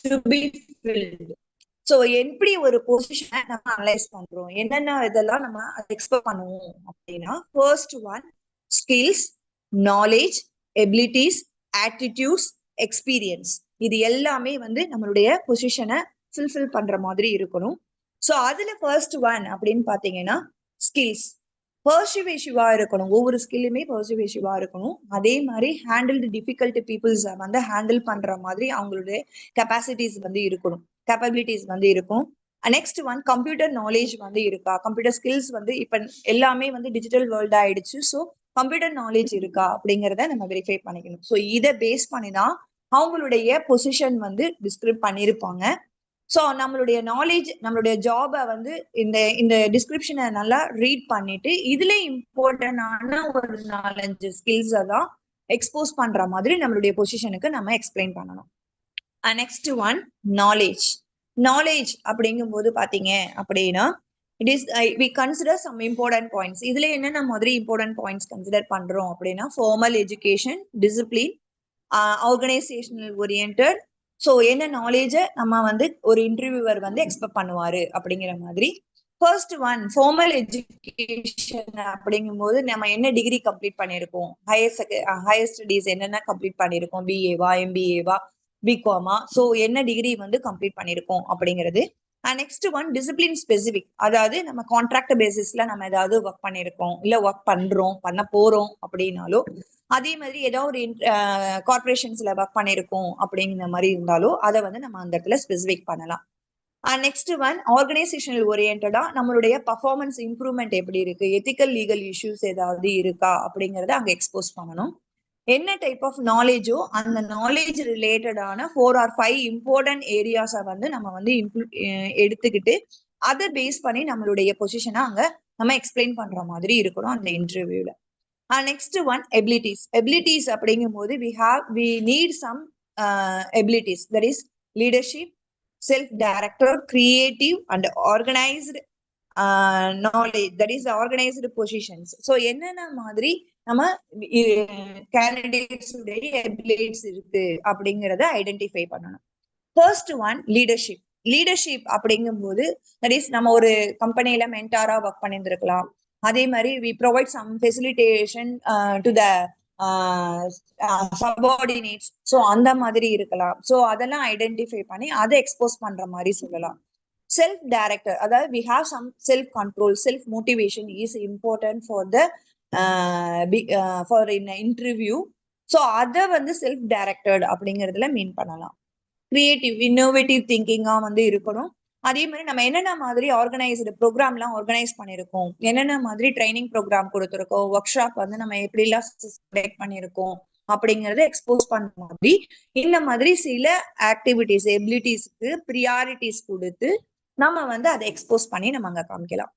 to be filled. So எப்படி ஒரு பொசிஷனை நம்ம அனலைஸ் பண்றோம், என்னென்ன இதெல்லாம் நம்ம எக்ஸ்பெக்ட் பண்ணுவோம் அப்படின்னா, first one skills, knowledge, abilities, attitudes, experience. இது எல்லாமே வந்து நம்மளுடைய பொசிஷனை ஃபுல்ஃபில் பண்ற மாதிரி இருக்கணும். ஸோ அதுல ஃபர்ஸ்ட் ஒன் அப்படின்னு பாத்தீங்கன்னா ஸ்கில்ஸ். பர்சுவேசிவா இருக்கணும், ஒவ்வொரு ஸ்கில்லுமே பர்சுவேசிவா இருக்கணும். அதே மாதிரி ஹேண்டில்டு டிஃபிகல்ட் பீப்புள்ஸ் வந்து ஹேண்டில் பண்ற மாதிரி அவங்களுடைய கெப்பாசிட்டிஸ் வந்து இருக்கணும், கேப்பபிலிட்டிஸ் வந்து இருக்கும். நெக்ஸ்ட் ஒன் கம்ப்யூட்டர் நாலேஜ் வந்து இருக்கா, கம்ப்யூட்டர் ஸ்கில்ஸ் வந்து இப்ப எல்லாமே வந்து டிஜிட்டல் வேர்ல்ட் ஆயிடுச்சு. ஸோ கம்ப்யூட்டர் நாலேஜ் இருக்கா அப்படிங்கிறத நம்ம வெரிஃபை பண்ணிக்கணும். ஸோ இதை பேஸ் பண்ணி தான் அவங்களுடைய பொசிஷன் வந்து டிஸ்கிரைப் பண்ணியிருப்பாங்க. ஸோ நம்மளுடைய நாலேஜ், நம்மளுடைய ஜாபை வந்து இந்த இந்த டிஸ்கிரிப்ஷனை நல்லா ரீட் பண்ணிட்டு இதுல இம்பார்ட்டன்டான ஒரு 4-5 ஸ்கில்ஸை தான் எக்ஸ்போஸ் பண்ற மாதிரி நம்மளுடைய பொசிஷனுக்கு நம்ம எக்ஸ்பிளைன் பண்ணணும். Next one knowledge. நாலேஜ் அப்படிங்கும் போது பாத்தீங்க அப்படின்னா it is we consider some important points. இதுல என்னென்ன மாதிரி இம்பார்ட்டன்ட் பாயிண்ட்ஸ் கன்சிடர் பண்றோம் அப்படின்னா formal education, discipline, organisational oriented. So என்ன நாலேஜை நம்ம வந்து ஒரு இன்டர்வியூவர் வந்து எக்ஸ்பெக்ட் பண்ணுவாரு அப்படிங்கிற மாதிரி. ஃபர்ஸ்ட் ஒன் ஃபார்மல் எஜுகேஷன் அப்படிங்கும் போது நம்ம என்ன டிகிரி கம்ப்ளீட் பண்ணியிருக்கோம், ஹையர் ஸ்டடீஸ் என்னென்ன கம்ப்ளீட் பண்ணியிருக்கோம், பிஏவா, எம்பிஏவா, பிகாமா, ஸோ என்ன டிகிரி வந்து கம்ப்ளீட் பண்ணியிருக்கோம் அப்படிங்கிறது. நெக்ஸ்ட் ஒன் டிசிப்ளின் ஸ்பெசிபிக், அதாவது நம்ம கான்ட்ராக்ட் பேசிஸ்ல நம்ம ஏதாவது ஒர்க் பண்ணியிருக்கோம், இல்லை ஒர்க் பண்றோம், பண்ண போறோம் அப்படின்னாலோ, அதே மாதிரி ஏதாவது ஒரு கார்பரேஷன்ஸ்ல ஒர்க் பண்ணியிருக்கோம் அப்படிங்கிற மாதிரி இருந்தாலும் அதை வந்து நம்ம அந்த இடத்துல ஸ்பெசிஃபிக் பண்ணலாம். நெக்ஸ்ட் ஒன் ஆர்கனைசேஷனல் ஓரியன்டா நம்மளுடைய பர்ஃபார்மன்ஸ் இம்ப்ரூவ்மெண்ட் எப்படி இருக்கு, எத்திக்கல் லீகல் இஷ்யூஸ் ஏதாவது இருக்கா அப்படிங்கறத அங்க எக்ஸ்போஸ் பண்ணணும். என்ன டைப் ஆஃப் நாலேஜோ அந்த நாலேஜ் ரிலேட்டடான 4 or 5 இம்பார்ட்டன்ட் ஏரியாஸை வந்து நம்ம வந்து எடுத்துக்கிட்டு அதை பேஸ் பண்ணி நம்மளுடைய பொசிஷனை அங்க நம்ம எக்ஸ்பிளைன் பண்ற மாதிரி இருக்கணும் அந்த இன்டர்வியூல. Next one abilities. எபிலிட்டிஸ் அப்படிங்கும் போது we need some abilities, that is leadership, self-director, creative and organized knowledge, that is organized positions. So என்னென்ன மாதிரி நம்ம கேண்டிடேட்ஸ் உடைய எபிலிட்டிஸ் இருக்கு அப்படிங்கிறத ஐடென்டிஃபை பண்ணணும். First one leadership. லீடர்ஷிப் அப்படிங்கும் போது தட் இஸ் நம்ம ஒரு கம்பெனியில மென்டாரா ஒர்க் பண்ணியிருந்திருக்கலாம். அதே மாதிரி we provide some facilitation to the subordinates, so அந்த மாதிரி இருக்கலாம். ஸோ அதெல்லாம் ஐடென்டிஃபை பண்ணி அதை எக்ஸ்போஸ் பண்ற மாதிரி சொல்லலாம். செல்ஃப் டைரக்டர், அதாவது we have some self control, self motivation is important for the for in interview. So அதை வந்து செல்ஃப் டைரக்டட் அப்படிங்கிறதுல மீன் பண்ணலாம். கிரியேட்டிவ் இன்னோவேட்டிவ் திங்கிங்கா வந்து இருக்கணும். அதே மாதிரி நம்ம என்னென்ன மாதிரி ஆர்கனைஸ்டு ப்ரோக்ராம்லாம் ஆர்கனைஸ் பண்ணியிருக்கோம், என்னென்ன மாதிரி ட்ரைனிங் ப்ரோக்ராம் கொடுத்துருக்கோம், ஒர்க் ஷாப் வந்து நம்ம எப்படிலாம் செலக்ட் பண்ணியிருக்கோம் அப்படிங்கறத எக்ஸ்போஸ் பண்ண மாதிரி இந்த மாதிரி சில ஆக்டிவிட்டிஸ் எபிலிட்டிஸ்க்கு ப்ரியாரிட்டிஸ் கொடுத்து நம்ம வந்து அதை எக்ஸ்போஸ் பண்ணி நம்ம அங்க காமிக்கலாம்.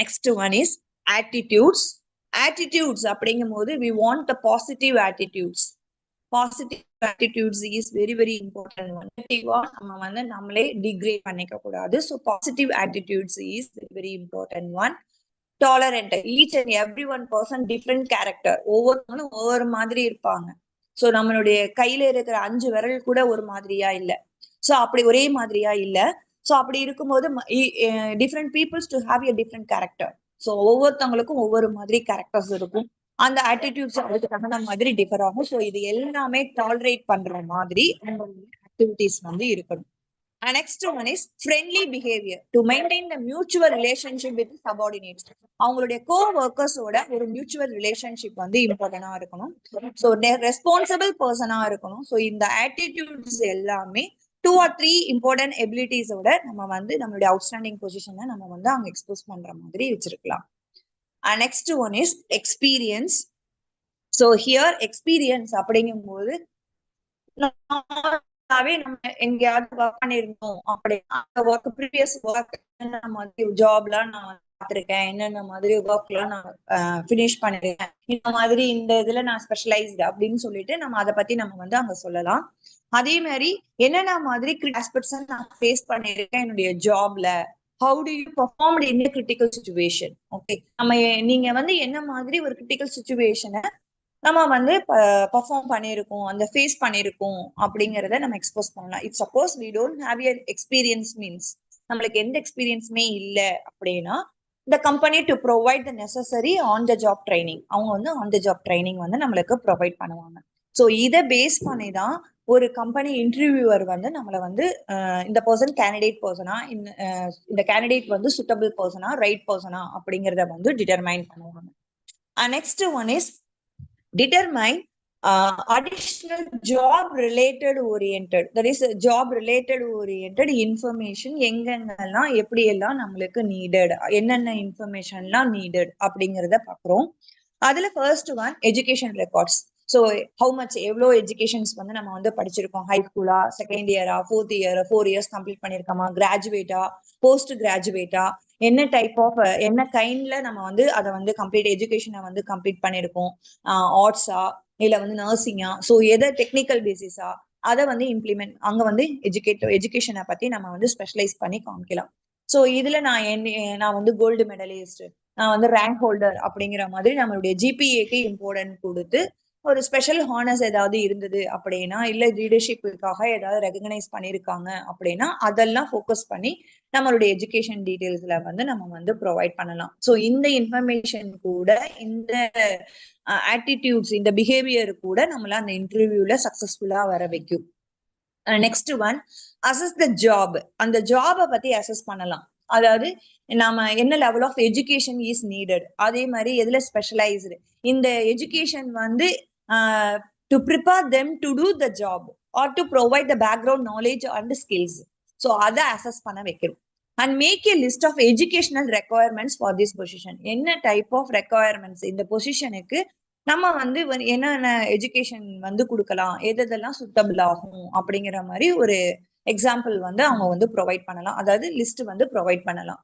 Next one is attitudes. Attitudes அப்படிங்கும் போது we want the positive attitudes. Positive attitudes is very very important one. நெகட்டிவா நம்ம வந்து நம்மளே டிகிரேட் பண்ணிக்க கூடாது. So positive attitudes is very very important one. Tolerant. Each and every one person different character, ஒவ்வொருத்தவங்களும் ஒவ்வொரு மாதிரி இருப்பாங்க. ஸோ நம்மளுடைய கையில இருக்கிற 5 விரல் கூட ஒரு மாதிரியா இல்ல, ஸோ அப்படி ஒரே மாதிரியா இல்ல. ஸோ அப்படி இருக்கும்போது different peoples to have a different character. So ஒவ்வொருத்தவங்களுக்கும் ஒவ்வொரு மாதிரி கேரக்டர்ஸ் இருக்கும். அந்த ஆட்டிடியூட்ஸ் அதுக்கு தகுந்த மாதிரி டிஃபர் ஆகும். ஸோ இது எல்லாமே டாலரேட் பண்ற மாதிரி ஆக்டிவிட்டிஸ் வந்து இருக்கணும். Next one is friendly behavior to maintain the mutual relationship with subordinates. அவங்களுடைய co-workersோட ஒரு மியூச்சுவல் ரிலேஷன்ஷிப் வந்து இம்பார்ட்டன்டா இருக்கணும். ஸோ ரெஸ்பான்சிபிள் பர்சனா இருக்கணும். ஸோ இந்த ஆட்டிடியூட்ஸ் எல்லாமே 2 or 3 important abilities ஓட நம்ம வந்து நம்மளுடைய அவுட்ஸ்டாண்டிங் பொசிஷனை நம்ம வந்து அங்க எக்ஸ்போஸ் பண்ற மாதிரி வச்சிருக்கலாம். Next one is experience. So here experience அப்படிங்கும்போது நம்ம எங்கேயாவது ஒர்க் பண்ணிருந்தோம் அப்படின்னா ஒர்க் ப்ரீவியஸ் ஒர்க் என்னென்ன மாதிரி ஜாப்லாம் நான் பார்த்திருக்கேன், என்னென்ன மாதிரி ஒர்க்லாம் நான் ஃபினிஷ் பண்ணிருக்கேன், இந்த மாதிரி இந்த இதுல நான் ஸ்பெஷலைஸ்டு அப்படின்னு சொல்லிட்டு நம்ம அதை பத்தி நம்ம வந்து அங்க சொல்லலாம். அதே மாதிரி என்னென்ன மாதிரி ஆஸ்பெக்ட்ஸ் நான் ஃபேஸ் பண்ணிருக்கேன் என்னுடைய ஜாப்ல, how to you perform in critical situation. Okay, நம்ம நீங்க வந்து என்ன மாதிரி ஒரு கிரிட்டிக்கல் சுச்சுவேஷனை நம்ம வந்து பெர்ஃபார்ம் பண்ணியிருக்கோம், அந்த ஃபேஸ் பண்ணியிருக்கோம் அப்படிங்கிறத நம்ம எக்ஸ்போஸ் பண்ணலாம். It suppose we don't have your experience means நம்மளுக்கு எந்த எக்ஸ்பீரியன்ஸுமே இல்லை அப்படின்னா the company to provide the necessary on the job training. அவங்க வந்து on the job training வந்து நம்மளுக்கு ப்ரொவைட் பண்ணுவாங்க. ஸோ இதை பேஸ் பண்ணி தான் ஒரு கம்பெனி இன்டர்வியூவர் வந்து நம்மளை வந்து இந்த பர்சன் கேண்டிடேட் பர்சனா, இந்த கேண்டிடேட் வந்து சுட்டபிள் பர்சனா, ரைட் பர்சனா அப்படிங்கிறத வந்து டிட்டர்மைன் பண்ணுவாங்க. Next one is determine additional job related oriented, that is job related oriented information எங்கெங்கெல்லாம் எப்படி எல்லாம் நம்மளுக்கு நீடட், என்னென்ன இன்ஃபர்மேஷன்லாம் நீடட் அப்படிங்கிறத பார்க்குறோம். அதுல first one education records. So how much எவ்வளோ எஜுகேஷன்ஸ் வந்து நம்ம வந்து படிச்சிருக்கோம், ஹை ஸ்கூலா, செகண்ட் இயரா, ஃபோர்த் இயர், 4 years கம்ப்ளீட் பண்ணிருக்கோமா, கிராஜுவேட்டா, போஸ்ட் கிராஜுவேட்டா, என்ன டைப் ஆஃப் என்ன கைண்ட்ல நம்ம வந்து அதை வந்து கம்ப்ளீட் எஜுகேஷனை வந்து கம்ப்ளீட் பண்ணிருக்கோம், ஆர்ட்ஸா இல்ல வந்து நர்சிங்கா, ஸோ எதை டெக்னிக்கல் பேசிஸா அதை வந்து இம்ப்ளிமெண்ட் அங்க வந்து எஜுகேஷனை பத்தி நம்ம வந்து ஸ்பெஷலைஸ் பண்ணி காமிக்கலாம். ஸோ இதுல நான் வந்து கோல்டு மெடலிஸ்ட், நான் வந்து ரேங்க் ஹோல்டர் அப்படிங்கிற மாதிரி நம்மளுடைய ஜிபிஏக்கு இம்பார்ட்டன்ட் கொடுத்து ஒரு ஸ்பெஷல் ஹானர்ஸ் ஏதாவது இருந்தது அப்படின்னா, இல்ல லீடர்ஷிப்புக்காக ஏதாவது ரெகக்னைஸ் பண்ணியிருக்காங்க அப்படின்னா அதெல்லாம் ஃபோக்கஸ் பண்ணி நம்மளுடைய எஜுகேஷன் டீடைல்ஸ்ல வந்து நம்ம வந்து ப்ரொவைட் பண்ணலாம். ஸோ இந்த இன்ஃபர்மேஷன் கூட, இந்த ஆட்டிடியூட்ஸ், இந்த பிஹேவியர் கூட நம்மள அந்த இன்டர்வியூல சக்சஸ்ஃபுல்லா வர வைக்கும். Next one assess the job. அந்த ஜாபை பத்தி அசஸ் பண்ணலாம். அதாவது நாம என்ன level of education is needed, அதே மாதிரி எதுல ஸ்பெஷலைஸ்டு, இந்த எஜுகேஷன் வந்து to prepare them to do the job or to provide the background knowledge and skills. So அதை அசஸ் பண்ண வைக்கணும். And make a list of educational requirements for this position. என்ன டைப் ஆஃப் ரெக்குவயர்மெண்ட்ஸ் இந்த பொசிஷனுக்கு நம்ம வந்து என்னென்ன எஜுகேஷன் வந்து கொடுக்கலாம், எதெல்லாம் சுட்டபிள் ஆகும் அப்படிங்கிற மாதிரி ஒரு எக்ஸாம்பிள் வந்து அவங்க வந்து ப்ரொவைட் பண்ணலாம், அதாவது லிஸ்ட் வந்து ப்ரொவைட் பண்ணலாம்.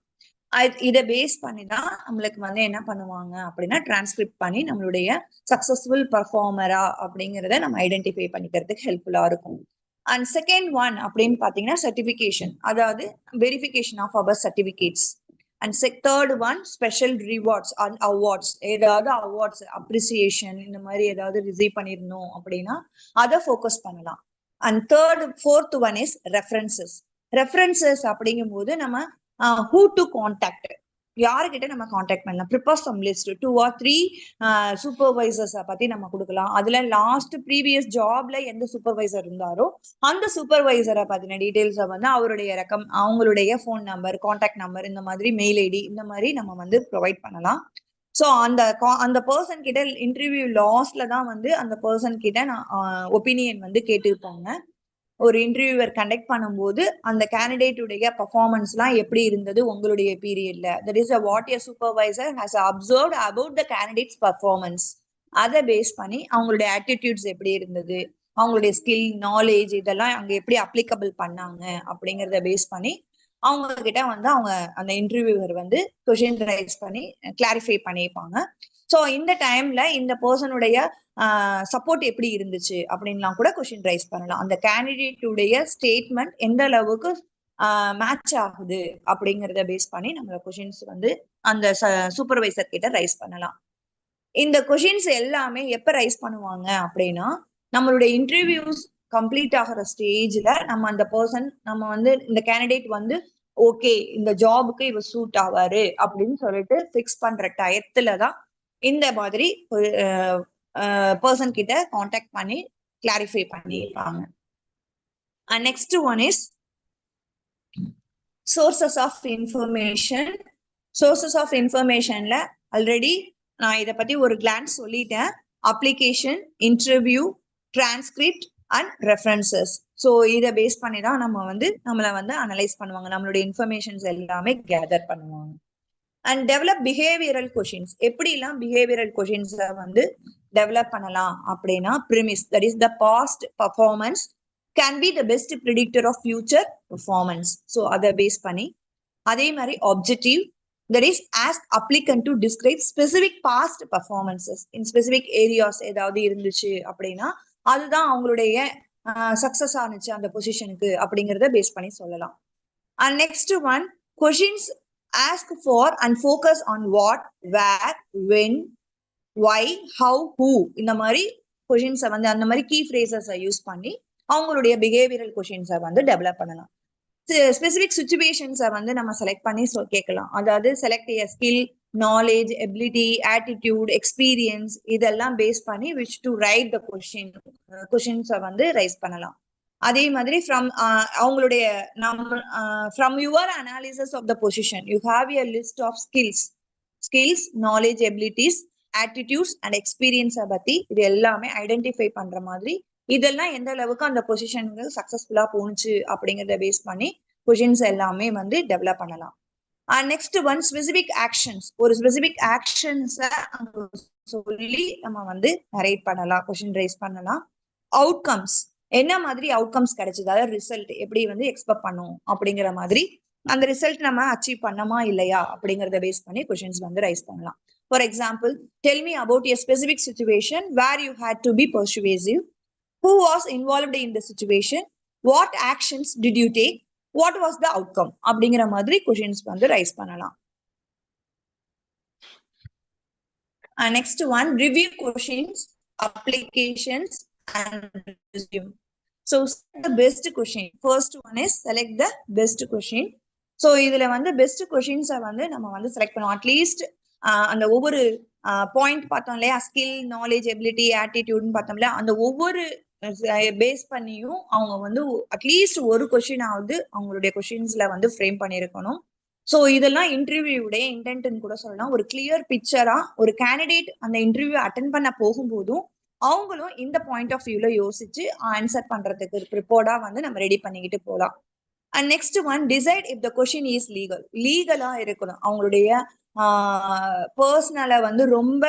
இதை பேஸ் பண்ணி தான் நம்மளுக்கு வந்து என்ன பண்ணுவாங்க அப்படின்னா டிரான்ஸ்கிரிப்ட் பண்ணி நம்மளுடைய சக்சஸ்ஃபுல் பர்ஃபார்மரா அப்படிங்கிறத நம்ம ஐடென்டிஃபை பண்ணிக்கிறதுக்கு ஹெல்ப்ஃபுல்லா இருக்கும். அண்ட் செகண்ட் ஒன் அப்படின்னு பாத்தீங்கன்னா சர்டிபிகேஷன், அதாவது verification of our certificates. And third one special rewards and awards, ஏதாவது அவார்ட்ஸ் அப்ரிசியேஷன் இந்த மாதிரி ஏதாவது ரிசீவ் பண்ணிருந்தோம் அப்படின்னா அதை ஃபோக்கஸ் பண்ணலாம். And fourth one is references. References அப்படிங்கும்போது நம்ம who to contact, யாருக்கிட்ட நம்ம கான்டாக்ட் பண்ணலாம். Prepare some list 2 or 3 supervisors பத்தி நம்ம கொடுக்கலாம். அதுல லாஸ்ட் ப்ரீவியஸ் ஜாப்ல எந்த சூப்பர்வைசர் இருந்தாரோ அந்த சூப்பர்வைசரை பத்தின டீடைல்ஸை வந்து அவருடைய அவங்களுடைய ஃபோன் நம்பர், கான்டாக்ட் நம்பர், இந்த மாதிரி மெயில் ஐடி, இந்த மாதிரி நம்ம வந்து ப்ரொவைட் பண்ணலாம். ஸோ அந்த பர்சன் கிட்ட இன்டர்வியூ லாஸ்ட்ல தான் வந்து அந்த பர்சன் கிட்ட நான் ஒப்பீனியன் வந்து கேட்டிருப்பாங்க. ஒரு இன்டர்வியூவர் கண்டக்ட் பண்ணும்போது அந்த கேண்டிடேட்டுடைய பர்ஃபார்மன்ஸ்லாம் எப்படி இருந்தது உங்களுடைய பீரியட்ல, that is what a supervisor has observed about the candidates performance. அதை பேஸ் பண்ணி அவங்களுடைய ஆட்டிடியூட்ஸ் எப்படி இருந்தது, அவங்களுடைய ஸ்கில், நாலேஜ், இதெல்லாம் அங்க எப்படி அப்ளிகபிள் பண்ணாங்க அப்படிங்கிறத பேஸ் பண்ணி அவங்க கிட்ட வந்து அவங்க அந்த இன்டர்வியூவர் வந்து கொஸ்டின் ரைஸ் பண்ணி கிளாரிஃபை பண்ணியிருப்பாங்க. ஸோ இந்த டைம்ல இந்த பர்சனுடைய சப்போர்ட் எப்படி இருந்துச்சு அப்படின்லாம் கூட கொஸ்டின் ரைஸ் பண்ணலாம். அந்த கேண்டிடேட்டுடைய ஸ்டேட்மெண்ட் எந்த அளவுக்கு மேட்ச் ஆகுது அப்படிங்கிறத பேஸ் பண்ணி நம்ம கொஸ்டின்ஸ் வந்து அந்த சூப்பர்வைசர் கிட்ட ரைஸ் பண்ணலாம். இந்த கொஸ்டின்ஸ் எல்லாமே எப்ப ரைஸ் பண்ணுவாங்க அப்படின்னா நம்மளுடைய இன்டர்வியூஸ் கம்ப்ளீட் ஆகிற ஸ்டேஜ்ல நம்ம அந்த பர்சன், நம்ம வந்து இந்த கேண்டிடேட் வந்து ஓகே இந்த ஜாபுக்கு இவர் சூட் ஆவாரு அப்படின்னு சொல்லிட்டு ஃபிக்ஸ் பண்ற டயத்துலதான் இந்த மாதிரி ஒரு பர்சன் கிட்ட கான்டாக்ட் பண்ணி கிளாரிஃபை பண்ணியிருப்பாங்க. Next one is sources of information. Sources of இன்ஃபர்மேஷன்ல ஆல்ரெடி நான் இதை பத்தி ஒரு கிளான்ஸ் சொல்லிட்டேன். Application, interview, transcript, and references. So இதை பேஸ் பண்ணி தான் நம்ம வந்து நம்மளை வந்து அனலைஸ் பண்ணுவாங்க, நம்மளுடைய இன்ஃபர்மேஷன்ஸ் எல்லாமே கேதர் பண்ணுவாங்க. And develop behavioural questions. எப்படிலாம் பிஹேவியரல் கொஷின்ஸை வந்து டெவலப் பண்ணலாம் அப்படின்னா, premise that is the past performance can be the best predictor of future performance. So அதை பேஸ் பண்ணி, அதே மாதிரி objective that is ask applicant to describe specific past performances in specific areas ஏதாவது இருந்துச்சு அப்படின்னா அதுதான் அவங்களுடைய சக்சஸ் ஆனிச்சு அந்த பொசிஷனுக்கு அப்படிங்கறத பேஸ் பண்ணி சொல்லலாம். And next one, questions ask for and focus on what, where, when, why, how, who. இந்த மாதிரி கொஷின்ஸை வந்து அந்த மாதிரி கீ ஃப்ரேசஸை யூஸ் பண்ணி அவங்களுடைய பிஹேவியரல் கொஷின்ஸை வந்து டெவலப் பண்ணலாம். ஸ்பெசிபிக் சுச்சுவேஷன்ஸை வந்து நம்ம செலக்ட் பண்ணி கேட்கலாம். அதாவது select a skill, knowledge, ability, attitude, experience இதெல்லாம் பேஸ் பண்ணி விச் டு ரைட் த கொஷின்ஸை வந்து ரைஸ் பண்ணலாம். அதே மாதிரி ஃப்ரம் அவங்களுடைய from your analysis of the position you have a list of skills, knowledge, abilities, attitudes and எக்ஸ்பீரியன்ஸை பத்தி இது எல்லாமே ஐடென்டிஃபை பண்ற மாதிரி இதெல்லாம் எந்த அளவுக்கு அந்த பொசிஷனுக்கு சக்சஸ்ஃபுல்லா போணுச்சு அப்படிங்கறத பேஸ் பண்ணி கொஷின்ஸ் எல்லாமே வந்து டெவலப் பண்ணலாம். Next one, specific actions. ஒரு ஸ்பெசிபிக் ஆக்ஷன்ஸை சொல்லி நம்ம வந்து நரேட் பண்ணலாம், கொஷின் ரைஸ் பண்ணலாம். அவுட்கம்ஸ், என்ன மாதிரி அவுட்கம்ஸ் கிடைச்சது, அதாவது ரிசல்ட் எப்படி வந்து எக்ஸ்பெக்ட் பண்ணும் அப்படிங்கிற மாதிரி அந்த ரிசல்ட் நம்ம அச்சீவ் பண்ணமா இல்லையா அப்படிங்கறத பேஸ் பண்ணி கொஷின்ஸ் வந்து ரைஸ் பண்ணலாம். For example, tell me about a specific situation where you had to be persuasive. Who was involved in the situation? What actions did you take? What was the outcome? அப்படிங்கிற மாதிரி கொஷின்ஸ் வந்து ரைஸ் பண்ணலாம். Next one, review questions, applications and resume. So select the best question. First one is select the best question. So இதுல வந்து பெஸ்ட் கொஷின்ஸை வந்து நம்ம வந்து செலக்ட் பண்ணுவோம். அட்லீஸ்ட் அந்த ஒவ்வொரு பாயிண்ட் பார்த்தோம் இல்லையா, ஸ்கில், நாலேஜ், எபிலிட்டி, ஆட்டிடியூட்னு பார்த்தோம்ல, அந்த ஒவ்வொரு பேஸ் பண்ணியும் அவங்க வந்து அட்லீஸ்ட் ஒரு கொஷின் ஆகுது அவங்களுடைய கொஷின்ஸ்ல வந்து ஃப்ரேம் பண்ணியிருக்கணும். ஸோ இதெல்லாம் இன்டர்வியூடைய இன்டென்ட்னு கூட சொல்லலாம். ஒரு கிளியர் பிக்சரா ஒரு கேண்டிடேட் அந்த இன்டர்வியூ அட்டன் பண்ண போகும்போதும் அவங்களும் இந்த பாயிண்ட் ஆஃப் வியூல யோசிச்சு ஆன்சர் பண்றதுக்கு ப்ரிப்பேர்டா வந்து நம்ம ரெடி பண்ணிக்கிட்டு போகலாம். And next one, decide if the question is லீகலா இருக்கணும். அவங்களுடைய பர்சனலை வந்து ரொம்ப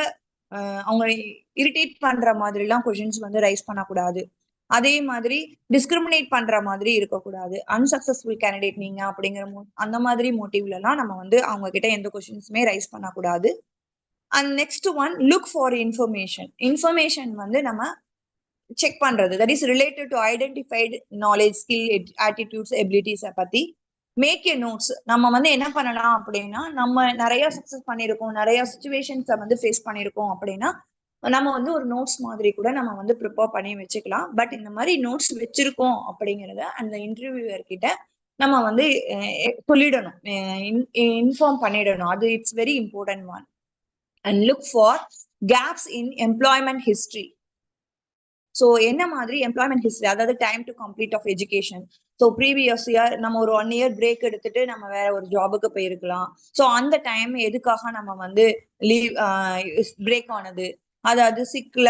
அவங்க இரிட்டேட் பண்ற மாதிரி எல்லாம் கொஷின்ஸ் வந்து ரைஸ் பண்ணக்கூடாது. அதே மாதிரி டிஸ்கிரிமினேட் பண்ற மாதிரி இருக்கக்கூடாது. அன்சக்சஸ்ஃபுல் கேண்டிடேட் நீங்க அப்படிங்கிற அந்த மாதிரி மோட்டிவ்ல எல்லாம் நம்ம வந்து அவங்க கிட்ட எந்த கொஷின்ஸுமே ரைஸ் பண்ணக்கூடாது. And next one, look for information வந்து நம்ம செக் பண்றது, that is related to identified knowledge, skill, attitudes, எபிலிட்டிஸை பத்தி மேக் ஏ நோட்ஸ். நம்ம வந்து என்ன பண்ணலாம் அப்படின்னா, நம்ம நிறைய சக்சஸ் பண்ணியிருக்கோம், நிறைய சுச்சுவேஷன்ஸை வந்து ஃபேஸ் பண்ணியிருக்கோம் அப்படின்னா நம்ம வந்து ஒரு நோட்ஸ் மாதிரி கூட நம்ம வந்து ப்ரிப்பேர் பண்ணி வச்சுக்கலாம். பட் இந்த மாதிரி நோட்ஸ் வச்சிருக்கோம் அப்படிங்கிறத அந்த இன்டர்வியூவர் கிட்ட நம்ம வந்து சொல்லிடணும், இன்ஃபார்ம் பண்ணிடணும். அது it's very important one. And look for gaps in employment history. So என்ன மாதிரி எம்ப்ளாய்மெண்ட் ஹிஸ்டரி, அதாவது time to complete of education. So previous year நம்ம ஒரு 1 year பிரேக் எடுத்துட்டு நம்ம வேற ஒரு ஜாபுக்கு போயிருக்கலாம். ஸோ அந்த டைம் எதுக்காக நம்ம வந்து லீவ் பிரேக் ஆனது, அதாவது சிக்ல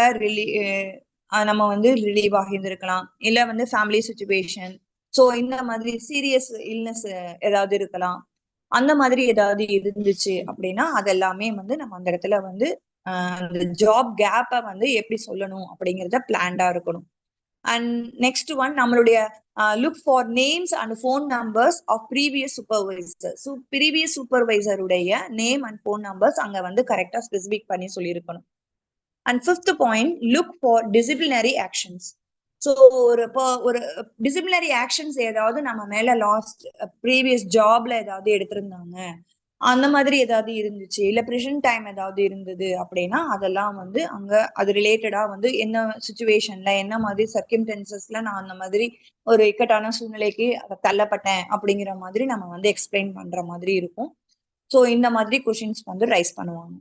நம்ம வந்து ரிலீவ் ஆகியிருந்திருக்கலாம், இல்ல வந்து ஃபேமிலி சுச்சுவேஷன், ஸோ இந்த மாதிரி சீரியஸ் இல்னஸ் ஏதாவது இருக்கலாம். அந்த மாதிரி ஏதாவது இருந்துச்சு அப்படின்னா அதெல்லாமே வந்து நம்ம அந்த இடத்துல வந்து அந்த ஜாப் கேப்பை வந்து எப்படி சொல்லணும் அப்படிங்கிறத பிளான்டா இருக்கணும். அண்ட் நெக்ஸ்ட் ஒன், நம்மளுடைய look for names and phone numbers of previous supervisor. So previous சூப்பர்வைசருடைய நேம் அண்ட் ஃபோன் நம்பர்ஸ் அங்க வந்து கரெக்டா ஸ்பெசிபிக் பண்ணி சொல்லியிருக்கணும். And fifth point, look for disciplinary actions. So ஒரு டிசிப்ளினரி ஆக்ஷன்ஸ் ஏதாவது நம்ம மேல லாஸ்ட் ப்ரீவியஸ் ஜாப்ல ஏதாவது எடுத்திருந்தாங்க, அந்த மாதிரி ஏதாவது இருந்துச்சு, இல்ல ப்ரெசன்ட் டைம் ஏதாவது இருந்தது அப்படின்னா அதெல்லாம் வந்து அங்க அது ரிலேட்டடா வந்து என்ன சுச்சுவேஷன்ல என்ன மாதிரி சர்க்கம்டன்சஸ்ல நான் அந்த மாதிரி ஒரு இக்கட்டான சூழ்நிலைக்கு தள்ளப்பட்டேன் அப்படிங்கிற மாதிரி நம்ம வந்து எக்ஸ்பிளைன் பண்ற மாதிரி இருக்கும். ஸோ இந்த மாதிரி கொஷின்ஸ் வந்து ரைஸ் பண்ணுவாங்க.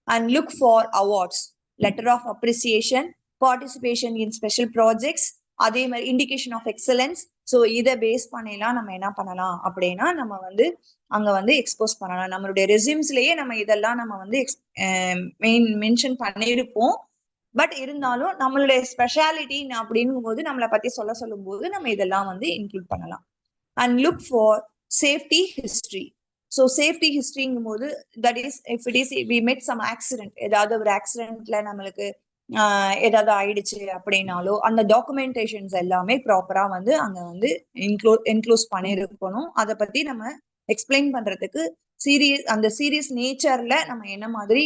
And look for awards, letter of appreciation, participation in special projects, அதே மாதிரி இண்டிகேஷன் ஆஃப் எக்ஸலன்ஸ். ஸோ இதை பேஸ் பண்ணிலாம் நம்ம என்ன பண்ணலாம் அப்படின்னா நம்ம வந்து அங்க வந்து எக்ஸ்போஸ் பண்ணலாம். நம்மளுடைய ரெசியூம்ஸ்லயே நம்ம இதெல்லாம் நம்ம வந்து மென்ஷன் பண்ணியிருப்போம். பட் இருந்தாலும் நம்மளுடைய ஸ்பெஷாலிட்டி அப்படிங்கும் போது நம்மளை பத்தி சொல்லும் போது நம்ம இதெல்லாம் வந்து இன்க்ளூட் பண்ணலாம். And look for safety history. So safety ஹிஸ்டரிங்கும் போது that is if it is we made some accident, ஏதாவது ஒரு ஆக்சிடென்ட்ல நம்மளுக்கு ஏதாவது ஆயிடுச்சு அப்படின்னாலோ அந்த டாக்குமெண்டேஷன்ஸ் எல்லாமே ப்ராப்பரா வந்து அங்க வந்து என்க்ளோஸ் பண்ணிருக்கணும். அதை பத்தி நம்ம எக்ஸ்பிளைன் பண்றதுக்கு அந்த சீரியஸ் நேச்சர்ல நம்ம என்ன மாதிரி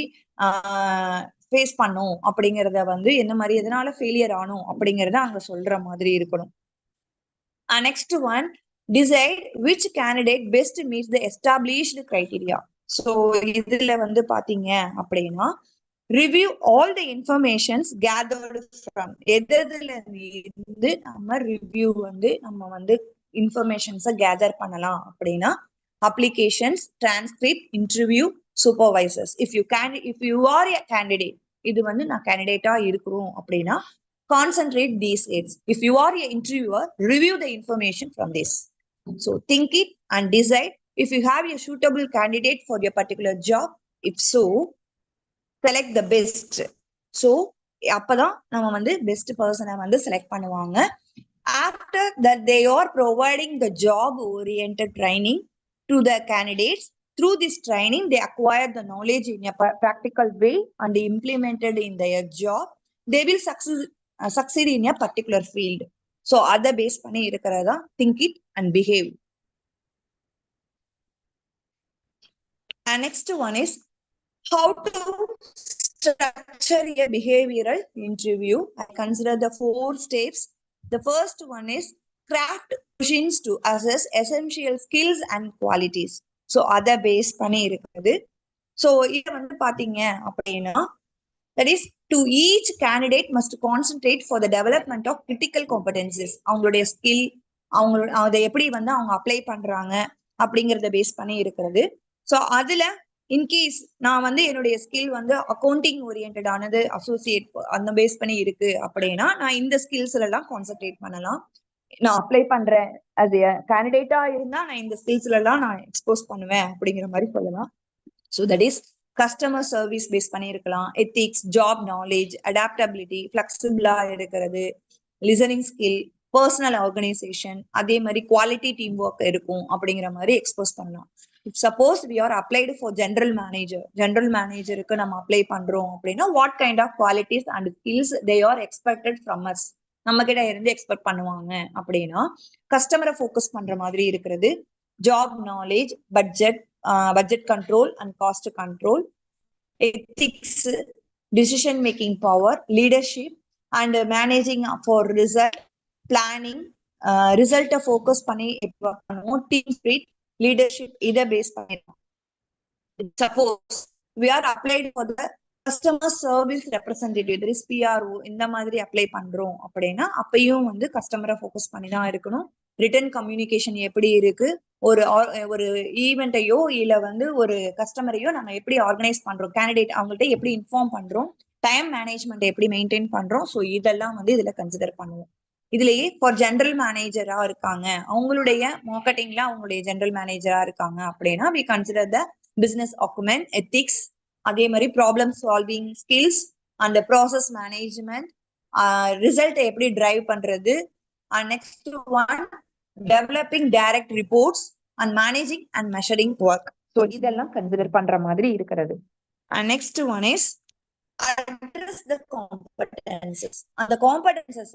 ஃபேஸ் பண்ணோம் அப்படிங்கறத வந்து என்ன மாதிரி எதனால ஃபெயிலியர் ஆனோம் அப்படிங்கறத அங்க சொல்ற மாதிரி இருக்கணும். Next one, decide which candidate best meets the established criteria. So இதுல வந்து பாத்தீங்க அப்படின்னா review all the informations gathered from எதுல இருந்து நம்ம ரிவ்யூ வந்து நம்ம வந்து இன்ஃபர்மேஷன்ஸை கேதர் பண்ணலாம் அப்படின்னா applications, transcript, interview, supervisors. If you are a candidate, இது வந்து நான் கேண்டிடேட்டா இருக்கிறோம் அப்படின்னா concentrate these aids. If you are an interviewer, review the information from this. So think it and decide if you have a suitable candidate for your particular job. If so, select the best. So அப்பதான் நம்ம வந்து பெஸ்ட் பர்சனை வந்து செலக்ட் பண்ணுவாங்க. After that, they are providing the job oriented training to the candidates. Through this training, they acquire the knowledge in a practical way and implemented in their job. They will succeed in a particular field. So அதை பேஸ் பண்ணி இருக்கிறதா think it and behave. And next one is how to structure a behavioral interview. I consider the 4 steps. The first one is craft questions to assess essential skills and qualities. So அதை பேஸ் பண்ணி இருக்குது. So இதை வந்து பாத்தீங்க அப்படின்னா that is to each candidate must concentrate for the development of critical competencies. அவங்களுடைய ஸ்கில், அதை எப்படி வந்து அவங்க அப்ளை பண்றாங்க அப்படிங்கறத பேஸ் பண்ணி இருக்கிறது. ஸோ அதுல இன்கேஸ் நான் வந்து என்னுடைய ஸ்கில் வந்து அக்கௌண்டிங் ஓரியன்டானது அசோசியேட் அந்த பேஸ் பண்ணி இருக்கு அப்படின்னா நான் இந்த ஸ்கில்ஸ்ல எல்லாம் கான்சென்ட்ரேட் பண்ணலாம். நான் அப்ளை பண்றேன் அது கேண்டிடேட்டா இருந்தா நான் இந்த ஸ்கில்ஸ்ல எல்லாம் நான் எக்ஸ்போஸ் பண்ணுவேன் அப்படிங்கிற மாதிரி சொல்லலாம். So that is customer service base பண்ணியிருக்கலாம், எத்திக்ஸ், ஜாப் நாலேஜ், அடாப்டபிலிட்டி, ஃபிளெக்சிபிளா இருக்கிறது, லிசனிங் ஸ்கில், பர்சனல் ஆர்கனைசேஷன், அதே மாதிரி குவாலிட்டி டீம் ஒர்க் இருக்கும் அப்படிங்கிற மாதிரி எக்ஸ்போஸ் பண்ணலாம். Suppose we are applied for general மேனேஜருக்கு நம்ம அப்ளை பண்றோம் அப்படின்னா what kind of qualities and skills they are expected from us, நம்ம கிட்ட இருந்து எக்ஸ்பெக்ட் பண்ணுவாங்க அப்படின்னா கஸ்டமரை ஃபோக்கஸ் பண்ற மாதிரி இருக்கிறது, job knowledge, budget control and cost control, ethics, decision making power, leadership and managing for result, planning, result focus பண்ணி team spirit, leadership இதை பேஸ் பண்ணிருக்கோம். Suppose we are applied for the customer service representative, there is PRO, இந்த மாதிரி அப்ளை பண்றோம் அப்படின்னா அப்பயும் வந்து கஸ்டமரை ஃபோக்கஸ் பண்ணி தான் இருக்கணும். ரிட்டன் கம்யூனிகேஷன் எப்படி இருக்கு, ஒரு ஈவெண்ட்டையோ இல்ல வந்து ஒரு கஸ்டமரையோ நம்ம எப்படி ஆர்கனைஸ் பண்றோம், கேண்டிடேட் அவங்கள்ட்ட எப்படி இன்ஃபார்ம் பண்றோம், டைம் மேனேஜ்மெண்ட் எப்படி மெயின்டைன் பண்றோம். ஸோ இதெல்லாம் வந்து இதுல கன்சிடர் பண்ணுவோம். இதுலயே ஃபார் ஜெனரல் மேனேஜரா இருக்காங்க, அவங்களுடைய மார்க்கெட்டிங்ல அவங்களுடைய ஜெனரல் மேனேஜரா இருக்காங்க அப்படின்னா we consider the business acumen, ethics, அதே மாதிரி problem solving skills and process management, result எப்படி டிரைவ் பண்றது, and next one developing direct reports and managing and measuring work. So இதெல்லாம் கன்சிடர் பண்ற மாதிரி இருக்கிறது. And next one is address the competences. அந்த competences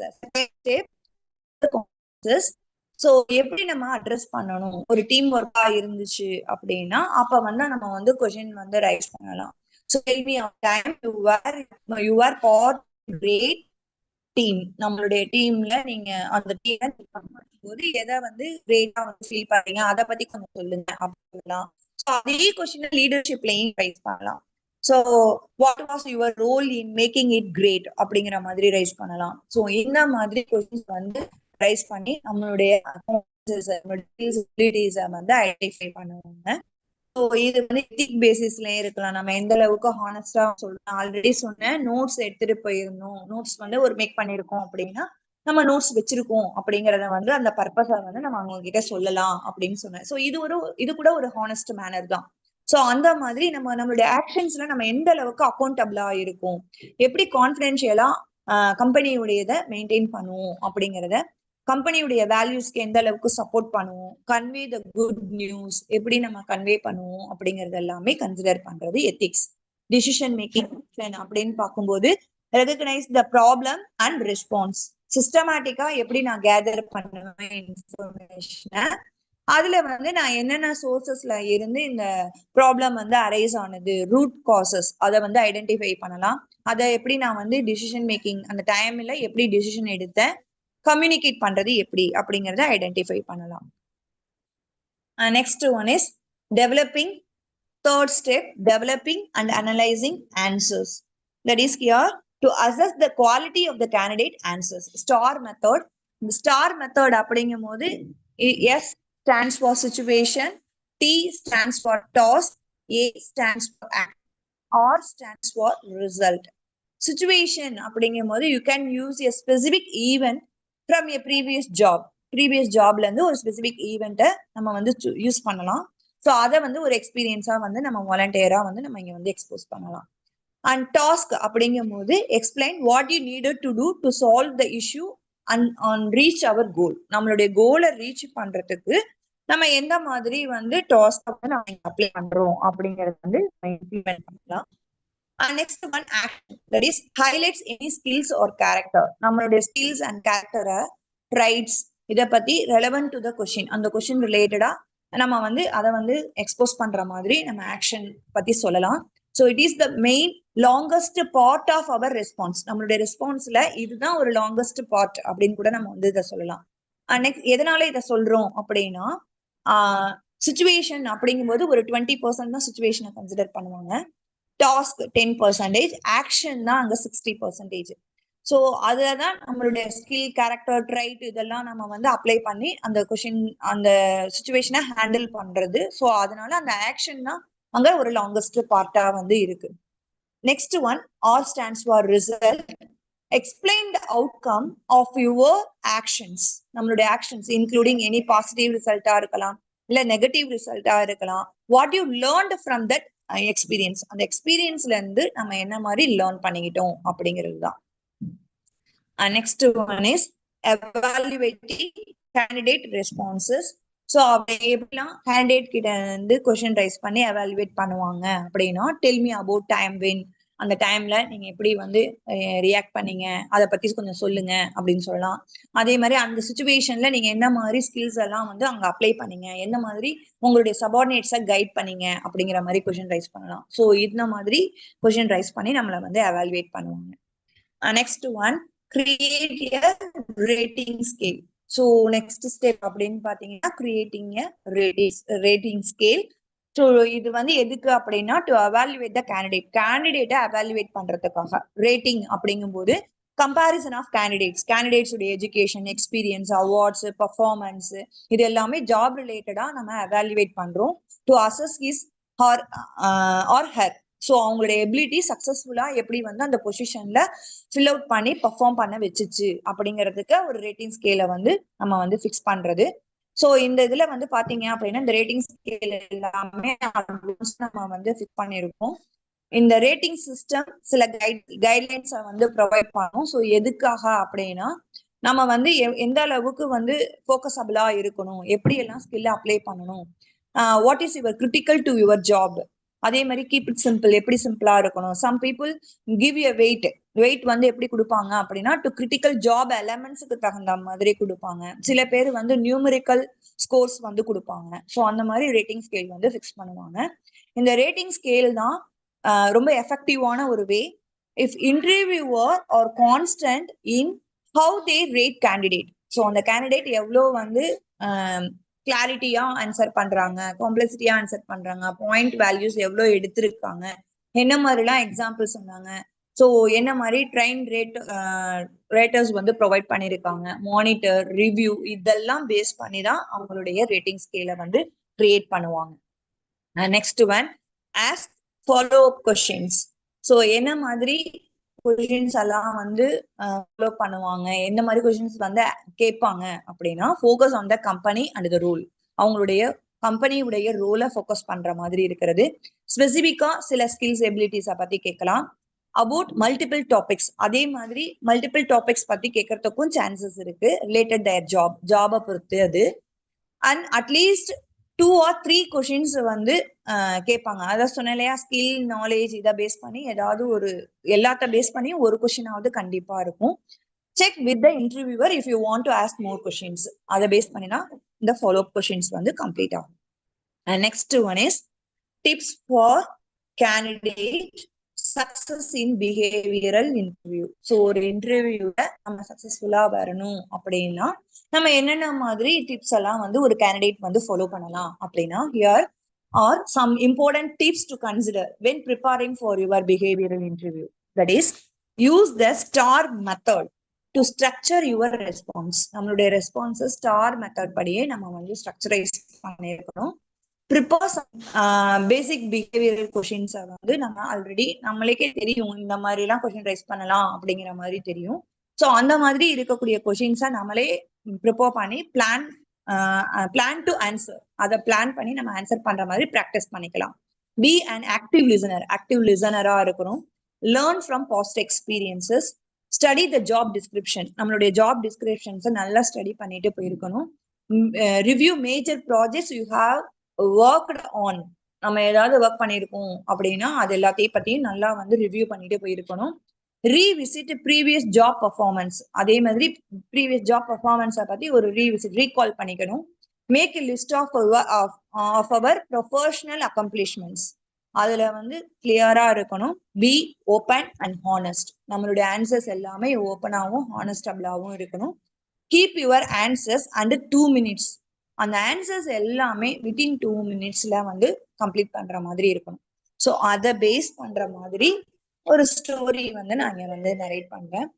ஸோ எப்படி நம்ம அட்ரஸ் பண்ணணும், ஒரு டீம் ஒர்க்கா இருந்துச்சு அப்படின்னா அப்ப வந்து நம்ம வந்து கொஸ்டின் வந்து ரைஸ் பண்ணலாம். So tell me of time you were part great team, நம்மளுடைய டீம்ல நீங்க அந்த டீம் போது எதை வந்து கிரேட்டா வந்து ஃபீல் பண்றீங்க அதை பத்தி கொஞ்சம் சொல்லுங்க அப்படிலாம். அதே கொஸ்டின் லீடர்ஷிப்லயும் ரைஸ் பண்ணலாம். So what was your role in making it great அப்படிங்கிற மாதிரி ரைஸ் பண்ணலாம். ஸோ இந்த மாதிரி கொஸ்டின்ஸ் வந்து ரைஸ் பண்ணி நம்மளுடைய வந்து ஐடென்டிஃபை பண்ணுவாங்க. ஸோ இது வந்து எத்திக் பேசிஸ்லயே இருக்கலாம். நம்ம எந்த அளவுக்கு ஹானஸ்டா சொல்லணும், ஆல்ரெடி சொன்னேன் நோட்ஸ் எடுத்துட்டு போயிருந்தோம், நோட்ஸ் வந்து ஒரு மேக் பண்ணிருக்கோம் அப்படின்னா நம்ம நோட்ஸ் வச்சிருக்கோம் அப்படிங்கறத வந்து அந்த பர்பஸை வந்து நம்ம அவங்க கிட்ட சொல்லலாம் அப்படின்னு சொன்னேன். ஸோ இது கூட ஒரு ஹானஸ்ட் மேனர் தான். ஸோ அந்த மாதிரி நம்மளுடைய ஆக்ஷன்ஸ்ல நம்ம எந்த அளவுக்கு அக்கௌண்டபிளா இருக்கும், எப்படி கான்ஃபிடென்ஷியலா கம்பெனியுடையத மெயின்டைன் பண்ணுவோம் அப்படிங்கிறத, கம்பெனியுடைய வேல்யூஸ்க்கு எந்த அளவுக்கு சப்போர்ட் பண்ணுவோம், கன்வே த குட் நியூஸ் எப்படி நம்ம கன்வே பண்ணுவோம் அப்படிங்கிறது எல்லாமே கன்சிடர் பண்றது எத்திக்ஸ். டிசிஷன் மேக்கிங் அப்படின்னு பார்க்கும்போது recognise the problem and response. சிஸ்டமேட்டிக்கா எப்படி நான் கேதர் பண்ணுவேன் இன்ஃபர்மேஷனை, அதுல வந்து நான் என்னென்ன சோர்சஸ்ல இருந்து இந்த ப்ராப்ளம் வந்து அரைஸ் ஆனது, ரூட் காசஸ் அதை வந்து ஐடென்டிஃபை பண்ணலாம். அதை எப்படி நான் வந்து டிசிஷன் மேக்கிங் அந்த டைம்ல எப்படி டிசிஷன் எடுத்தேன், கம்யூனிகேட் பண்றது எப்படி அப்படிங்கறத ஐடென்டிஃபை பண்ணலாம். Next one is developing. Third step, developing and analyzing answers. That is here to assess the quality of the candidate answers. STAR method. The STAR method அப்படிங்கும் போது S stands for situation, T stands for task, A stands for act, R stands for result. Situation அப்படிங்கும் போது you can use a specific event from a previous job. Previous ஜாப்ல இருந்து ஒரு ஸ்பெசிபிக் ஈவெண்ட்டை நம்ம வந்து யூஸ் பண்ணலாம். ஸோ அதை வந்து ஒரு எக்ஸ்பீரியன்ஸா வந்து நம்ம வாலண்டியரா வந்து நம்ம இங்க வந்து எக்ஸ்போஸ் பண்ணலாம். அண்ட் டாஸ்க் அப்படிங்கும் போது explain what you needed to do to solve the issue and on reach our goal. நம்மளுடைய கோலை ரீச் பண்றதுக்கு நம்ம எந்த மாதிரி வந்து டாஸ்க் வந்து நம்ம அப்ளை பண்றோம் அப்படிங்கறது வந்து இம்ப்ளிமெண்ட் பண்ணலாம். Next one action. That is highlights any skills or character. நம்மளுடைய ஸ்கில்ஸ் அண்ட் கேரக்டரை, ரைட்ஸ் இதை பத்தி ரெலவென்ட் டு த கொஸ்டின், அந்த கொஸ்டின் ரிலேட்டடா நம்ம வந்து அதை வந்து எக்ஸ்போஸ் பண்ற மாதிரி நம்ம ஆக்ஷன் பத்தி சொல்லலாம். So it is the main longest part of our response. நம்மளுடைய ரெஸ்பான்ஸ்ல இதுதான் ஒரு லாங்கஸ்ட் பார்ட் அப்படின்னு கூட நம்ம வந்து இதை சொல்லலாம். நெக்ஸ்ட் எதனால இதை சொல்றோம் அப்படின்னா, சுச்சுவேஷன் அப்படிங்கும்போது ஒரு 20% தான் சுச்சுவேஷனை கன்சிடர் பண்ணுவாங்க. டாஸ்க் 10%, ஆக்ஷன் தான் அங்க 60%. ஸோ அதுலதான் நம்மளுடைய ஸ்கில், கேரக்டர், ட்ரைட் இதெல்லாம் நம்ம வந்து அப்ளை பண்ணி அந்த கொஷின் அந்த சுச்சுவேஷனை ஹேண்டில் பண்றது. ஸோ அதனால அந்த ஆக்ஷன் தான் அங்க ஒரு லாங்கஸ்ட் பார்ட்டா வந்து இருக்கு. Next one R stands for result. Explain the outcome of your actions. நம்மளுடைய ஆக்ஷன்ஸ் இன்க்ளூடிங் எனி பாசிட்டிவ் ரிசல்ட்டா இருக்கலாம், இல்ல நெகட்டிவ் ரிசல்ட்டா இருக்கலாம். What you learned from that experience, அந்த எக்ஸ்பீரியன்ஸ்ல இருந்து நம்ம என்ன மாதிரி லேர்ன் பண்ணிக்கிட்டோம் அப்படிங்கிறது தான். Next one is evaluating candidate responses. So அவங்க எப்படிலாம் கேண்டிடேட் கிட்ட இருந்து கொஸ்டின் ரைஸ் பண்ணி எவாலுவேட் பண்ணுவாங்க அப்படின்னா, del me about time when, அந்த டைம்ல நீங்க எப்படி வந்து ரியாக்ட் பண்ணீங்க அதை பத்தி கொஞ்சம் சொல்லுங்க அப்படின்னு சொல்லலாம். அதே மாதிரி அந்த சுச்சுவேஷன்ல நீங்க என்ன மாதிரி ஸ்கில்ஸ் எல்லாம் வந்து அங்க அப்ளை பண்ணீங்க, என்ன மாதிரி உங்களுடைய சபார்டினேட்ஸை கைட் பண்ணீங்க அப்படிங்கிற மாதிரி கொஸ்டின் ரைஸ் பண்ணலாம். ஸோ இந்த மாதிரி கொஸ்டின் ரைஸ் பண்ணி நம்மளை வந்து எவாலுவேட் பண்ணுவாங்க. Next one create a rating scale. So next step அப்படின்னு பாத்தீங்கன்னா creating a rating scale. So இது வந்து எதுக்கு அப்படின்னா, டு எவாலுவேட் த கேண்டிடேட்டை எவாலுவேட் பண்றதுக்காக. ரேட்டிங் அப்படிங்கும் போது கம்பாரிசன் ஆஃப் கேண்டிடேட்ஸ் உடைய எஜுகேஷன், எக்ஸ்பீரியன்ஸ், அவார்ட்ஸ், பர்ஃபார்மன்ஸ் இது எல்லாமே ஜாப் ரிலேட்டடா நம்ம எவாலுவேட் பண்றோம். To assess his or her. So அவங்களுடைய எபிலிட்டி சக்சஸ்ஃபுல்லா எப்படி வந்து அந்த பொசிஷன்ல ஃபில் அவுட் பண்ணி பெர்ஃபார்ம் பண்ண வச்சுச்சு அப்படிங்கிறதுக்கு ஒரு ரேட்டிங் ஸ்கேலை வந்து நம்ம வந்து ஃபிக்ஸ் பண்றது. ஸோ இந்த இதுல வந்து பாத்தீங்க அப்படின்னா இந்த ரேட்டிங் ஸ்கேல் எல்லாமே நம்ம வந்து ஃபிக்ஸ் பண்ணிருக்கோம். இந்த ரேட்டிங் சிஸ்டம் சில கைட்லைன்ஸை வந்து ப்ரொவைட் பண்ணும். ஸோ எதுக்காக அப்படின்னா, நம்ம வந்து எந்த அளவுக்கு வந்து ஃபோக்கஸபிளா இருக்கணும், எப்படி எல்லாம் ஸ்கில் அப்ளை பண்ணணும், what is your critical to your job. அதே மாதிரி கீப் இட் சிம்பிள், எப்படி சிம்பிளா இருக்கணும். Some people give you weight வந்து எப்படி கொடுப்பாங்க அப்படின்னா, டு கிரிட்டிக்கல் ஜாப் எலமெண்ட்ஸுக்கு தகுந்த மாதிரி கொடுப்பாங்க. சில பேர் வந்து நியூமரிக்கல் ஸ்கோர்ஸ் வந்து கொடுப்பாங்க. ஸோ அந்த மாதிரி ரேட்டிங் ஸ்கேல் வந்து ஃபிக்ஸ் பண்ணுவாங்க. இந்த ரேட்டிங் ஸ்கேல் தான் ரொம்ப எஃபெக்டிவான ஒரு way. If interviewer are constant in how they rate candidate. So அந்த கேண்டிடேட் எவ்வளோ வந்து கிளாரிட்டியா ஆன்சர் பண்றாங்க, காம்ப்ளெக்சிட்டியா ஆன்சர் பண்றாங்க, பாயிண்ட் வேல்யூஸ் எவ்வளோ எடுத்திருக்காங்க, என்ன மாதிரிலாம் எக்ஸாம்பிள் சொன்னாங்க, ஸோ என்ன மாதிரி ட்ரெயின் ரேட்டர்ஸ் வந்து ப்ரொவைட் பண்ணியிருக்காங்க, மானிட்டர், ரிவ்யூ இதெல்லாம் பேஸ் பண்ணி தான் அவங்களுடைய ரேட்டிங் ஸ்கேலை வந்து கிரியேட் பண்ணுவாங்க. Next one ask follow up questions. So என்ன மாதிரி கொஸ்டின்ஸ் எல்லாம் வந்து ஃபாலோ பண்ணுவாங்க, எந்த மாதிரி கொஸ்டின்ஸ் வந்து கேட்பாங்க அப்படின்னா, focus on the company and the rule. அவங்களுடைய கம்பெனியுடைய ரோலை ஃபோக்கஸ் பண்ற மாதிரி இருக்கிறது. ஸ்பெசிபிக்கா சில ஸ்கில்ஸ் எபிலிட்டிஸை பத்தி கேட்கலாம். அபவுட் மல்டிபிள் டாபிக்ஸ், அதே மாதிரி மல்டிபிள் டாபிக்ஸ் பத்தி கேட்கறதுக்கும் சான்சஸ் இருக்கு ரிலேட்டட் தயர் ஜாபை பொறுத்து அது. அண்ட் அட்லீஸ்ட் 2 or 3 கொஷின்ஸ் வந்து கேட்பாங்க. அதான் சொன்னேன் இல்லையா, ஸ்கில் நாலேஜ் இதை பேஸ் பண்ணி ஏதாவது ஒரு எல்லாத்த பேஸ் பண்ணி ஒரு கொஷினாவது கண்டிப்பா இருக்கும். Check with the interviewer if you want to ask more questions. அதை பேஸ் பண்ணினா இந்த ஃபாலோ அப் கொஷின்ஸ் வந்து கம்ப்ளீட் ஆகும். And next one is tips for candidate success in behavioural interview. So ஒரு இன்டர்வியூல நம்ம சக்சஸ்ஃபுல்லா வரணும் அப்படின்னா நம்ம என்னென்ன மாதிரி டிப்ஸ் எல்லாம் வந்து ஒரு கேண்டிடேட் வந்து ஃபாலோ பண்ணலாம் அப்படின்னா, here are some important tips to consider when preparing for your behavioural interview. That is use the STAR method to structure your response. நம்மளுடைய ரெஸ்பான்ஸஸ் ஸ்டார் மெத்தட் படியே நம்ம வந்து ஸ்ட்ரக்சரைஸ் பண்ணியிருக்கணும். ப்ரிப்பேர் பேசிக் பிஹேவியரல் கொஷின்ஸை வந்து நம்ம ஆல்ரெடி நம்மளுக்கே தெரியும் இந்த மாதிரி எல்லாம் கொஷின் ரைஸ் பண்ணலாம் அப்படிங்கிற மாதிரி தெரியும். ஸோ அந்த மாதிரி இருக்கக்கூடிய கொஷின்ஸை நம்மளே ப்ரிப்பேர் பண்ணி பிளான் டு ஆன்சர், அதை பிளான் பண்ணி நம்ம ஆன்சர் பண்ற மாதிரி ப்ராக்டிஸ் பண்ணிக்கலாம். பி அண்ட் ஆக்டிவ் லிசனரா இருக்கணும். Learn from past experiences. Study the job description. நம்மளுடைய ஜாப் டிஸ்கிரிப்ஷன்ஸை நல்லா ஸ்டடி பண்ணிட்டு போயிருக்கணும். Review major projects you have worked on. நம்ம ஏதாவது ஒர்க் பண்ணியிருக்கோம் அப்படின்னா அது எல்லாத்தையும் பத்தியும் நல்லா வந்து ரிவ்யூ பண்ணிட்டு போயிருக்கணும். Revisit previous job performance. அதே மாதிரி ப்ரீவியஸ் ஜாப் பர்ஃபார்மன்ஸை பத்தி ஒரு ரீகால் பண்ணிக்கணும். Make a list of our professional accomplishments. அதுல வந்து கிளியரா இருக்கணும். Be open and honest. நம்மளுடைய ஆன்சர்ஸ் எல்லாமே ஓப்பனாகவும் ஹானஸ்டபிளாகவும் இருக்கணும். Keep your answers under 2 minutes. அந்த ஆன்சர்ஸ் எல்லாமே வித்தின் 2 minutesல வந்து கம்ப்ளீட் பண்ற மாதிரி இருக்கணும். ஸோ அதை பேஸ் பண்ற மாதிரி ஒரு ஸ்டோரி வந்து நான் வந்து நரேட் பண்றேன்.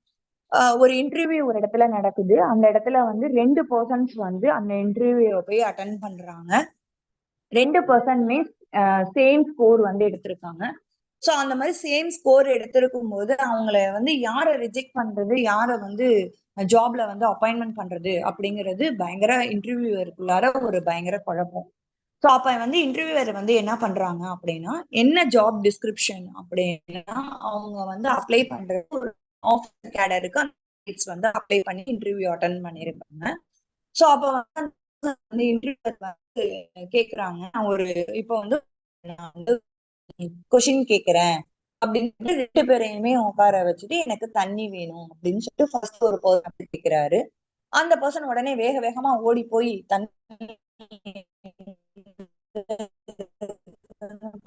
ஒரு இன்டர்வியூ ஒரு இடத்துல நடக்குது. அந்த இடத்துல வந்து 2 பர்சன்ஸ் வந்து அந்த இன்டர்வியூ போய் அட்டன் பண்றாங்க. 2 பர்சன்மே சேம் ஸ்கோர் வந்து எடுத்திருக்காங்க. ஸோ அந்த மாதிரி சேம் ஸ்கோர் எடுத்திருக்கும் போது அவங்கள வந்து யாரை ரிஜெக்ட் பண்றது, யாரை வந்து ஜாப்ல வந்து அப்பாயின்மெண்ட் பண்றது அப்படிங்கிறது பயங்கர இன்டர்வியூவருக்குள்ளார ஒரு பயங்கர குழப்பம். ஸோ அப்ப வந்து இன்டர்வியூவர் வந்து என்ன பண்றாங்க அப்படின்னா, என்ன ஜாப் டிஸ்கிரிப்ஷன் அப்படின்னா அவங்க வந்து அப்ளை பண்றது ஒரு ஆஃபர் கேடருக்கு வந்து அப்ளை பண்ணி இன்டர்வியூ அட்டன் பண்ணிருக்காங்க. ஸோ அப்ப வந்து இன்டர்வியூவர் வந்து கேக்குறாங்க, ஒரு இப்போ வந்து நான் வந்து கொஷின் கேக்குறேன் அப்படின்னு 2 பேரையுமே உட்கார வச்சுட்டு எனக்கு தண்ணி வேணும் அப்படின்னு சொல்லிட்டு ஃபர்ஸ்ட் ஒரு பர்சன் கேட்கிறாரு. அந்த பர்சன் உடனே வேக வேகமா ஓடி போய் தண்ணி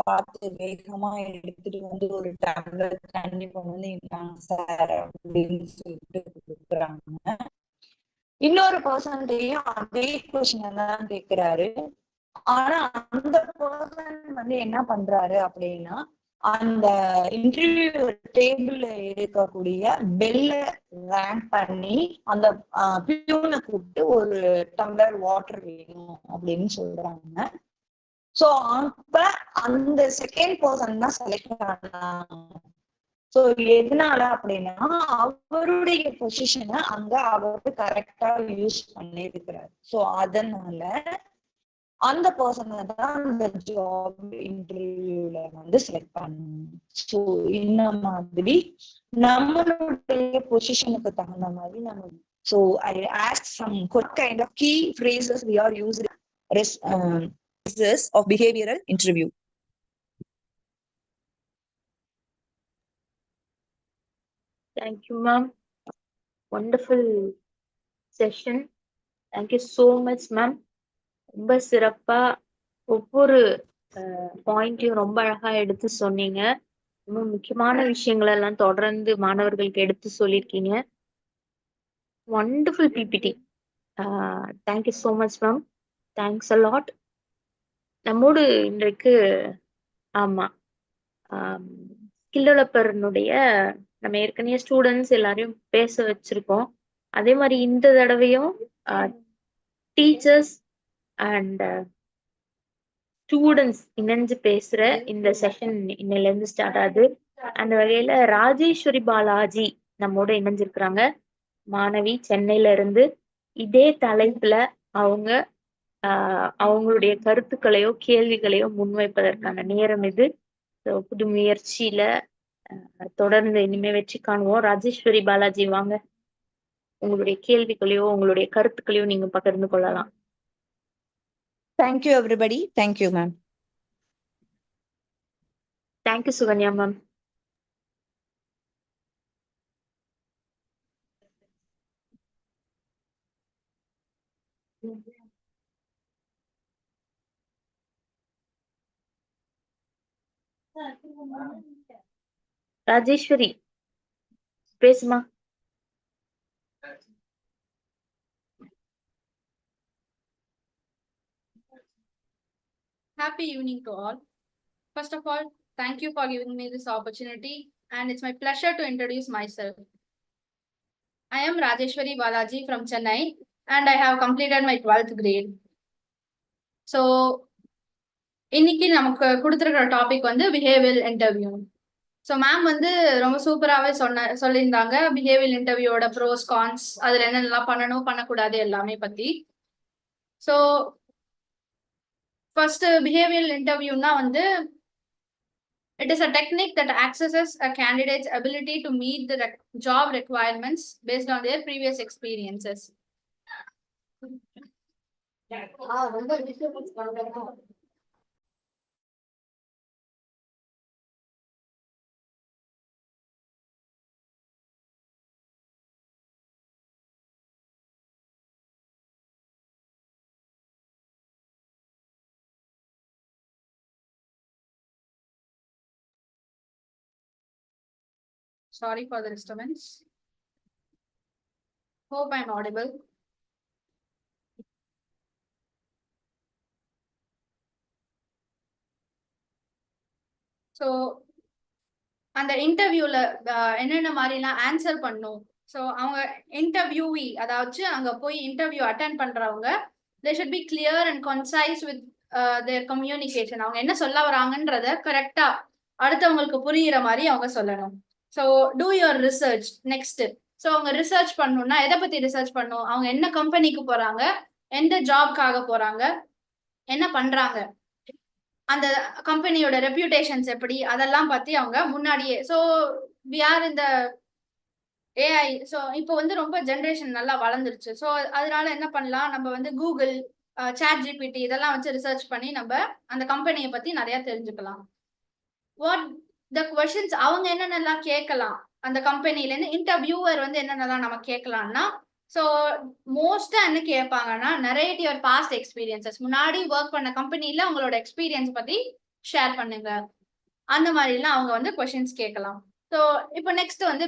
பார்த்து வேகமா எடுத்துட்டு வந்து ஒரு டம்ளர் தண்ணி கொண்டு வந்து சார் அப்படின்னு சொல்லிட்டு கொடுக்குறாங்க. இன்னொரு பர்சன்டையும் அதே கொஸ்டின் தான் கேட்கிறாரு. ஆனா அந்த பர்சன் வந்து என்ன பண்றாரு அப்படின்னா, அந்த இன்டர்வியூ டேபிள்ல இருக்கக்கூடிய பெல்ல ரேங்க் பண்ணி அந்த பியூனை கூப்பிட்டு ஒரு டம்ளர் வாட்டர் வேணும் அப்படின்னு சொல்றாங்க. சோ அப்ப அந்த செகண்ட் பர்சன் தான் செலக்ட் பண்ணாங்க. சோ எதனால அப்படின்னா அவருடைய பொசிஷனை அங்க அவரு கரெக்டா யூஸ் பண்ணிருக்கிறாரு. சோ அதனால அந்த பர்சனை தான் அந்த ஜாப் இன்டர்வியூல வந்து செலக்ட் பண்ணணும். ஸோ இந்த மாதிரி நம்மளுடைய பொசிஷனுக்கு தகுந்த மாதிரி நம்ம so I ask some kind of key phrases we are used of behavioral interview. Thank you, ma'am. Wonderful session. Thank you so much, ma'am. ரொம்ப சிறப்பா ஒவ்வொரு பாயிண்டையும் ரொம்ப அழகா எடுத்து சொன்னீங்க. ரொம்ப முக்கியமான விஷயங்கள் எல்லாம் தொடர்ந்து மாணவர்களுக்கு எடுத்து சொல்லியிருக்கீங்க. Wonderful PPT. Thank you so much ma'am. Thanks a lot. நம்மோடு இன்றைக்கு ஆமா ஸ்கில் டெவலப்பர்னுடைய நம்ம ஏற்கனவே ஸ்டூடெண்ட்ஸ் எல்லாரையும் பேச வச்சிருக்கோம். அதே மாதிரி இந்த தடவையும் டீச்சர்ஸ் அண்ட் ஸ்டூடெண்ட்ஸ் இணைஞ்சு பேசுற இந்த செஷன் இன்னையில இருந்து ஸ்டார்ட் ஆகுது. அந்த வகையில ராஜேஸ்வரி பாலாஜி நம்மோட இணைஞ்சிருக்கிறாங்க. மாணவி சென்னையில இருந்து இதே தலைப்புல அவங்க அவங்களுடைய கருத்துக்களையோ கேள்விகளையோ முன்வைப்பதற்கான நேரம் இது. புது முயற்சியில தொடர்ந்து இனிமே வெற்றி காணுவோம். ராஜேஸ்வரி பாலாஜி வாங்க, உங்களுடைய கேள்விகளையோ உங்களுடைய கருத்துக்களையோ நீங்க பகிர்ந்து கொள்ளலாம். Thank you, everybody. Thank you, ma'am. Thank you Sukanya ma'am. Rajeswari பேசுமா. Happy evening to all. First of all, thank you for giving me this opportunity, and it's my pleasure to introduce myself. I am Rajeshwari Balaji from Chennai, and I have completed my 12th grade. So, இன்னைக்கு நமக்கு கொடுத்துருக்கிற டாபிக் வந்து பிஹேவியல் இன்டர்வியூ. ஸோ மேம் வந்து ரொம்ப சூப்பராகவே சொல்லியிருந்தாங்க பிஹேவியல் இன்டர்வியூவோட ப்ரோஸ் கான்ஸ், அதில் என்னென்னலாம் பண்ணணும் பண்ணக்கூடாது எல்லாமே பற்றி. ஸோ ஃபர்ஸ்ட் பிஹேவியல் இன்டர்வியூனா வந்து it is a technique that accesses a candidate's ability to meet the job requirements based on their previous experiences. Sorry for the disturbance. Hope I'm audible. So அந்த இன்டர்வியூல என்னென்ன மாதிரிலாம் ஆன்சர் பண்ணும். ஸோ அவங்க இன்டர்வியூவி, அதாவது அங்கே போய் இன்டர்வியூ அட்டென்ட் பண்றவங்க, they should be clear and concise with their communication. அவங்க என்ன சொல்ல வராங்கன்றத கரெக்டா அடுத்தவங்களுக்கு புரியுற மாதிரி அவங்க சொல்லணும். So two your research. Next, so அவங்க ரிசர்ச் பண்ணணும்னா எதை பத்தி ரிசர்ச் பண்ணணும், அவங்க என்ன கம்பெனிக்கு போறாங்க, எந்த ஜாப்காக போறாங்க, என்ன பண்றாங்க, அந்த கம்பெனியோட ரெப்யூட்டேஷன்ஸ் எப்படி, அதெல்லாம் பத்தி அவங்க முன்னாடியே. ஸோ வி ஆர் இந்த ஏஐ. ஸோ இப்போ வந்து ரொம்ப ஜென்ரேஷன் நல்லா வளர்ந்துருச்சு. ஸோ அதனால என்ன பண்ணலாம், நம்ம வந்து கூகுள், சாட் ஜிபிடி இதெல்லாம் வச்சு ரிசர்ச் பண்ணி நம்ம அந்த கம்பெனியை பத்தி நிறைய தெரிஞ்சுக்கலாம். வாட் த கொஸ்டின்ஸ் அவங்க என்னென்னலாம் கேட்கலாம் அந்த கம்பெனிலேருந்து, இன்டர்வியூவர் வந்து என்னென்னலாம் நம்ம கேட்கலாம்னா, ஸோ மோஸ்டா என்ன கேட்பாங்கன்னா, நரேட் யுவர் பாஸ்ட் எக்ஸ்பீரியன்சஸ். முன்னாடி ஒர்க் பண்ண கம்பெனில உங்களோட எக்ஸ்பீரியன்ஸ் பத்தி ஷேர் பண்ணுங்க. அந்த மாதிரிலாம் அவங்க வந்து கொஸ்டின்ஸ் கேட்கலாம். ஸோ இப்போ நெக்ஸ்ட் வந்து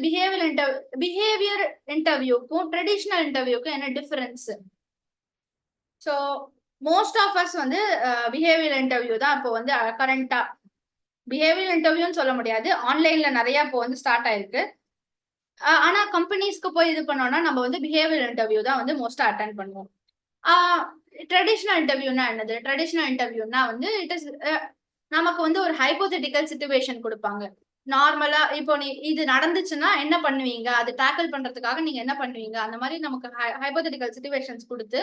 பிஹேவியர் இன்டர்வியூக்கும் ட்ரெடிஷ்னல் இன்டர்வியூக்கும் என்ன difference. So most of us வந்து பிஹேவியர் இன்டர்வியூ தான் இப்போ வந்து கரண்டா, பிஹேவியர் இன்டர்வியூன்னு சொல்ல முடியாது, ஆன்லைன்ல நிறைய இப்போ வந்து ஸ்டார்ட் ஆயிருக்கு. ஆனா கம்பெனிஸ்க்கு போய் இது பண்ணோம்னா நம்ம வந்து பிஹேவியர் இன்டர்வியூ தான் வந்து மோஸ்டா அட்டென்ட் பண்ணுவோம். ட்ரெடிஷ்னல் இன்டர்வியூனா என்னது? ட்ரெடிஷ்னல் இன்டர்வியூனா வந்து இட் இஸ் நமக்கு வந்து ஒரு ஹைப்போதெட்டிக்கல் சிச்சுவேஷன் கொடுப்பாங்க. நார்மலா இப்போ நீ இது நடந்துச்சுன்னா என்ன பண்ணுவீங்க, அது டேக்கிள் பண்றதுக்காக நீங்க என்ன பண்ணுவீங்க, அந்த மாதிரி நமக்கு ஹைப்போதெட்டிக்கல் சிச்சுவேஷன்ஸ் கொடுத்து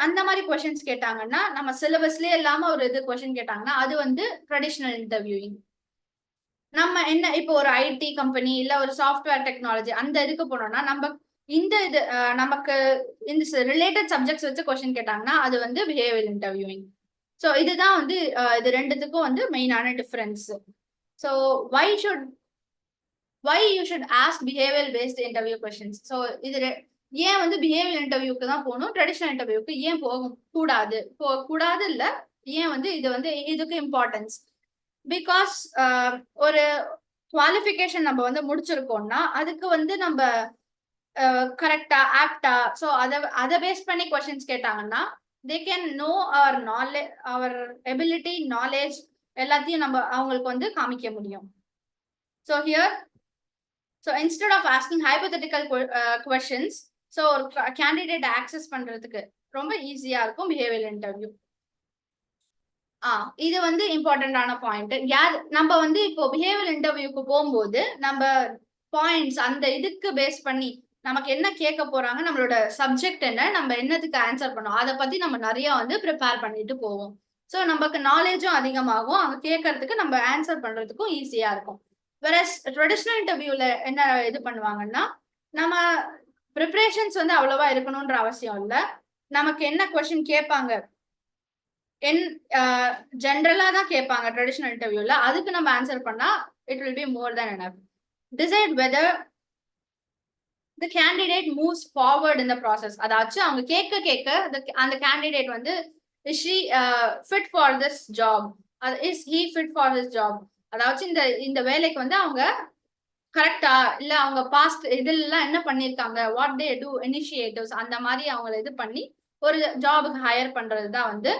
அந்த மாதிரி கொஸ்டின்ஸ் கேட்டாங்கன்னா, நம்ம சிலபஸ்லயே இல்லாம ஒரு இது கொஸ்டின் கேட்டாங்கன்னா அது வந்து ட்ரெடிஷ்னல் இன்டர்வியூயிங். நம்ம என்ன இப்போ ஒரு ஐடி கம்பெனி இல்ல ஒரு சாஃப்ட்வேர் டெக்னாலஜி அந்த இதுக்கு போனோம்னா நம்ம இந்த இது நமக்கு இந்த ரிலேட்டட் சப்ஜெக்ட்ஸ் வச்சு கொஸ்டின் கேட்டாங்கன்னா அது வந்து பிஹேவியர் இன்டர்வியூவிங். ஸோ இதுதான் வந்து இது ரெண்டுத்துக்கும் வந்து மெயினான difference. So why you should ask behavior based interview questions. So இது ஏன் வந்து பிஹேவியர் இன்டர்வியூக்கு தான் போகணும், ட்ரெடிஷ்னல் இன்டர்வியூக்கு ஏன் கூடாது கூடாது இல்ல, ஏன் வந்து இது வந்து இதுக்கு இம்பார்ட்டன்ஸ். பிகாஸ் ஒரு குவாலிஃபிகேஷன் நம்ம வந்து முடிச்சிருக்கோம்னா அதுக்கு வந்து நம்ம கரெக்டா ஆப்டா, ஸோ அதை பேஸ் பண்ணி கொஸ்டின்ஸ் கேட்டாங்கன்னா they can know our knowledge, our ability, knowledge எல்லாத்தையும் நம்ம அவங்களுக்கு வந்து காமிக்க முடியும். So here, so instead of asking hypothetical questions, so ஒரு கேண்டிடேட் ஆக்சஸ் பண்றதுக்கு ரொம்ப ஈஸியா இருக்கும் பிஹேவியர் இன்டர்வியூ. இது வந்து இம்பார்ட்டன்டான பாயிண்ட். நம்ம வந்து இப்போ பிஹேவியர் இன்டர்வியூக்கு போகும்போது நம்ம பாயிண்ட்ஸ் அந்த இதுக்கு பேஸ் பண்ணி நமக்கு என்ன கேட்க போறாங்க, நம்மளோட சப்ஜெக்ட் என்ன, நம்ம என்னத்துக்கு ஆன்சர் பண்ணோம், அதை பத்தி நம்ம நிறைய வந்து ப்ரிப்பேர் பண்ணிட்டு போவோம். ஸோ நமக்கு நாலேஜும் அதிகமாகும், அவங்க கேட்கறதுக்கு நம்ம ஆன்சர் பண்றதுக்கும் ஈஸியா இருக்கும். வேற ட்ரெடிஷ்னல் இன்டர்வியூல என்ன இது பண்ணுவாங்கன்னா, நம்ம ப்ரிப்பரேஷன்ஸ் வந்து அவ்வளவா இருக்கணும்ன்ற அவசியம் இல்லை. நமக்கு என்ன கொஸ்டின் கேட்பாங்க, ஜென்ரலா தான் கேட்பாங்க ட்ரெடிஷனல் இன்டர்வியூல, அதுக்கு நம்ம ஆன்சர் பண்ணா it will be more then enough. Decide whether the candidate moves forward in the process. அதாச்சும் அவங்க கேட்க அந்த கேண்டிடேட் வந்து is she fit for this job, is he fit for this job, அதாச்சும் இந்த வேலைக்கு வந்து அவங்க கரெக்டா இல்ல, அவங்க பாஸ்ட் இதெல்லாம் என்ன பண்ணிருக்காங்க, வாட் தே டூ இனிஷியேட்டிவ்ஸ், அந்த மாதிரி அவங்களை இது பண்ணி ஒரு ஜாபுக்கு ஹையர் பண்றதுதான் வந்து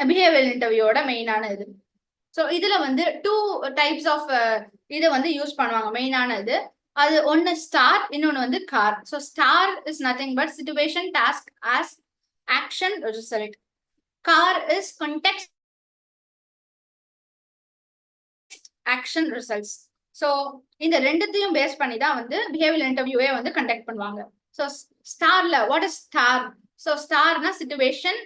பிஹேவியர் இன்டர்வியூவோட மெயினான இது. ஸோ இதுல வந்து 2 டைப்ஸ் ஆஃப் இதை வந்து யூஸ் பண்ணுவாங்க மெயினான இது. அது ஒன்னு ஸ்டார், இன்னொன்னு வந்து CAR. So STAR is nothing but situation, task, as, action, result. CAR is context, action, results. So இந்த ரெண்டுத்தையும் பேஸ் பண்ணி தான் வந்து பிஹேவியர் இன்டர்வியூவே வந்து கண்டக்ட் பண்ணுவாங்க. ஸோ ஸ்டார்ல வாட் இஸ் ஸ்டார்? ஸோ ஸ்டார்னா சிச்சுவேஷன்,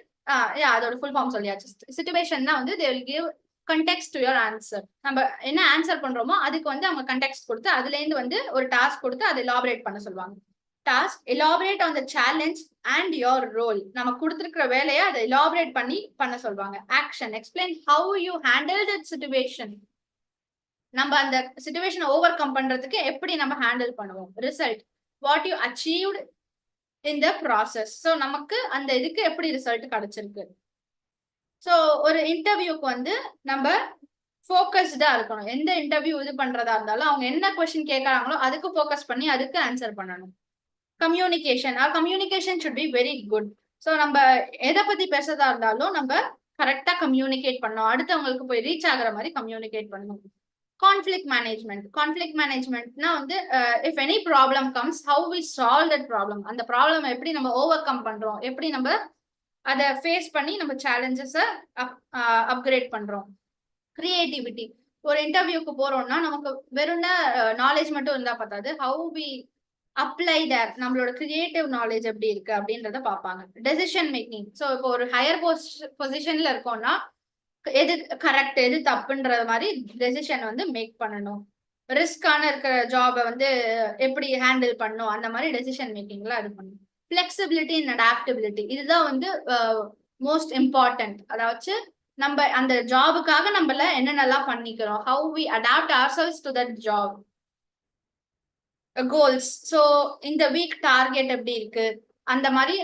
அதோட ஃபுல் ஃபார்ம் சொல்லியாச்சு. சிச்சுவேஷன் தான் வந்து they will give context to your answer. நம்ம என்ன ஆன்சர் பண்றோமோ அதுக்கு வந்து அவங்க கண்டெக்ஸ்ட் கொடுத்து அதுல இருந்து வந்து ஒரு டாஸ்க் கொடுத்து அதை எலாபரேட் பண்ண சொல்லுவாங்க. Task elaborate on the challenge and your role. நம்ம கொடுத்துருக்கிற வேலையை அதை எலாபரேட் பண்ண சொல்லுவாங்க. Action explain how you handle that situation. நம்ம அந்த சிச்சுவேஷனை ஓவர் கம் பண்றதுக்கு எப்படி நம்ம ஹேண்டில் பண்ணுவோம். Result what you achieved in the process. So நமக்கு அந்த இதுக்கு எப்படி ரிசல்ட் கிடைச்சிருக்கு. ஸோ ஒரு இன்டர்வியூக்கு வந்து நம்ம ஃபோக்கஸ்டா இருக்கணும். எந்த இன்டர்வியூ இது பண்றதா இருந்தாலும் அவங்க என்ன கொஸ்டின் கேட்கறாங்களோ அதுக்கு ஃபோக்கஸ் பண்ணி அதுக்கு ஆன்சர் பண்ணணும். Communication should be very good. So நம்ம எதை பத்தி பேசுறதா இருந்தாலும் நம்ம கரெக்டா கம்யூனிகேட் பண்ணணும், அடுத்தவங்களுக்கு போய் ரீச் ஆகுற மாதிரி கம்யூனிகேட் பண்ணணும். கான்ஃபிளிக் மேனேஜ்மெண்ட்னா வந்து if any problem comes how we solve that problem. அந்த ப்ராப்ளம் எப்படி நம்ம ஓவர் கம் பண்றோம், எப்படி நம்ம அதை ஃபேஸ் பண்ணி நம்ம சேலஞ்சஸை அப்கிரேட் பண்றோம். கிரியேட்டிவிட்டி. ஒரு இன்டர்வியூக்கு போறோம்னா நமக்கு வெறும் நாலேஜ் மட்டும் இருந்தா பார்த்தாது, ஹவு வி அப்ளை தட், நம்மளோட கிரியேட்டிவ் நாலேஜ் எப்படி இருக்கு அப்படின்றத பார்ப்பாங்க. Decision making. ஸோ இப்போ ஒரு ஹையர் பொசிஷன்ல இருக்கோம்னா எது கரெக்ட் எது தப்புன்ற மாதிரி டெசிஷன் வந்து மேக் பண்ணணும். ரிஸ்கான இருக்கிற ஜாபை வந்து எப்படி ஹேண்டில் பண்ணணும், அந்த மாதிரி டெசிஷன் மேக்கிங்ல அது பண்ணணும். ஃபிளெக்சிபிலிட்டி அண்ட் அடாப்டபிலிட்டி, இதுதான் வந்து மோஸ்ட் இம்பார்ட்டன்ட். அதாவது நம்ம அந்த ஜாபுக்காக நம்மள என்னென்னலாம் பண்ணிக்கிறோம், how we adapt ourselves to that job. Goals. So இந்த வீக் டார்கெட் எப்படி இருக்கு, அந்த மாதிரி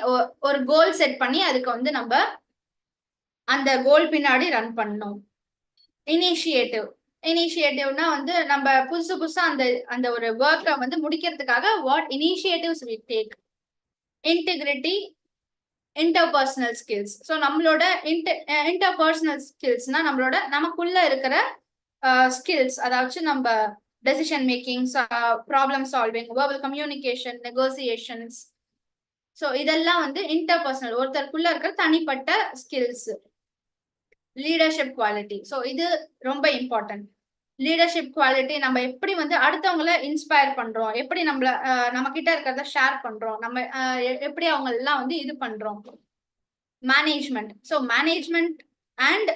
ஒரு கோல் செட் பண்ணி அதுக்கு வந்து நம்ம அந்த கோல் பின்னாடி ரன் பண்ணணும். இனிஷியேட்டிவ்னா வந்து நம்ம புதுசா அந்த ஒரு ஒர்க்கை வந்து முடிக்கிறதுக்காக what initiatives we take. Integrity, interpersonal skills. So நம்மளோட இன்டர்பர்சனல் ஸ்கில்ஸ்னா நம்மளோட நமக்குள்ள இருக்கிற ஸ்கில்ஸ், அதாவது நம்ம decision making, problem solving, verbal communication, negotiations. So இதெல்லாம் வந்து இன்டர்பர்சனல், ஒருத்தருக்குள்ள இருக்கிற தனிப்பட்ட ஸ்கில்ஸ். Leadership quality. ஸோ இது ரொம்ப இம்பார்ட்டன்ட். லீடர்ஷிப் குவாலிட்டி, நம்ம எப்படி வந்து அடுத்தவங்களை இன்ஸ்பயர் பண்றோம், எப்படி நம்ம கிட்ட இருக்கிறத ஷேர் பண்றோம், நம்ம எப்படி அவங்க எல்லாம் வந்து இது பண்றோம். Management. So management and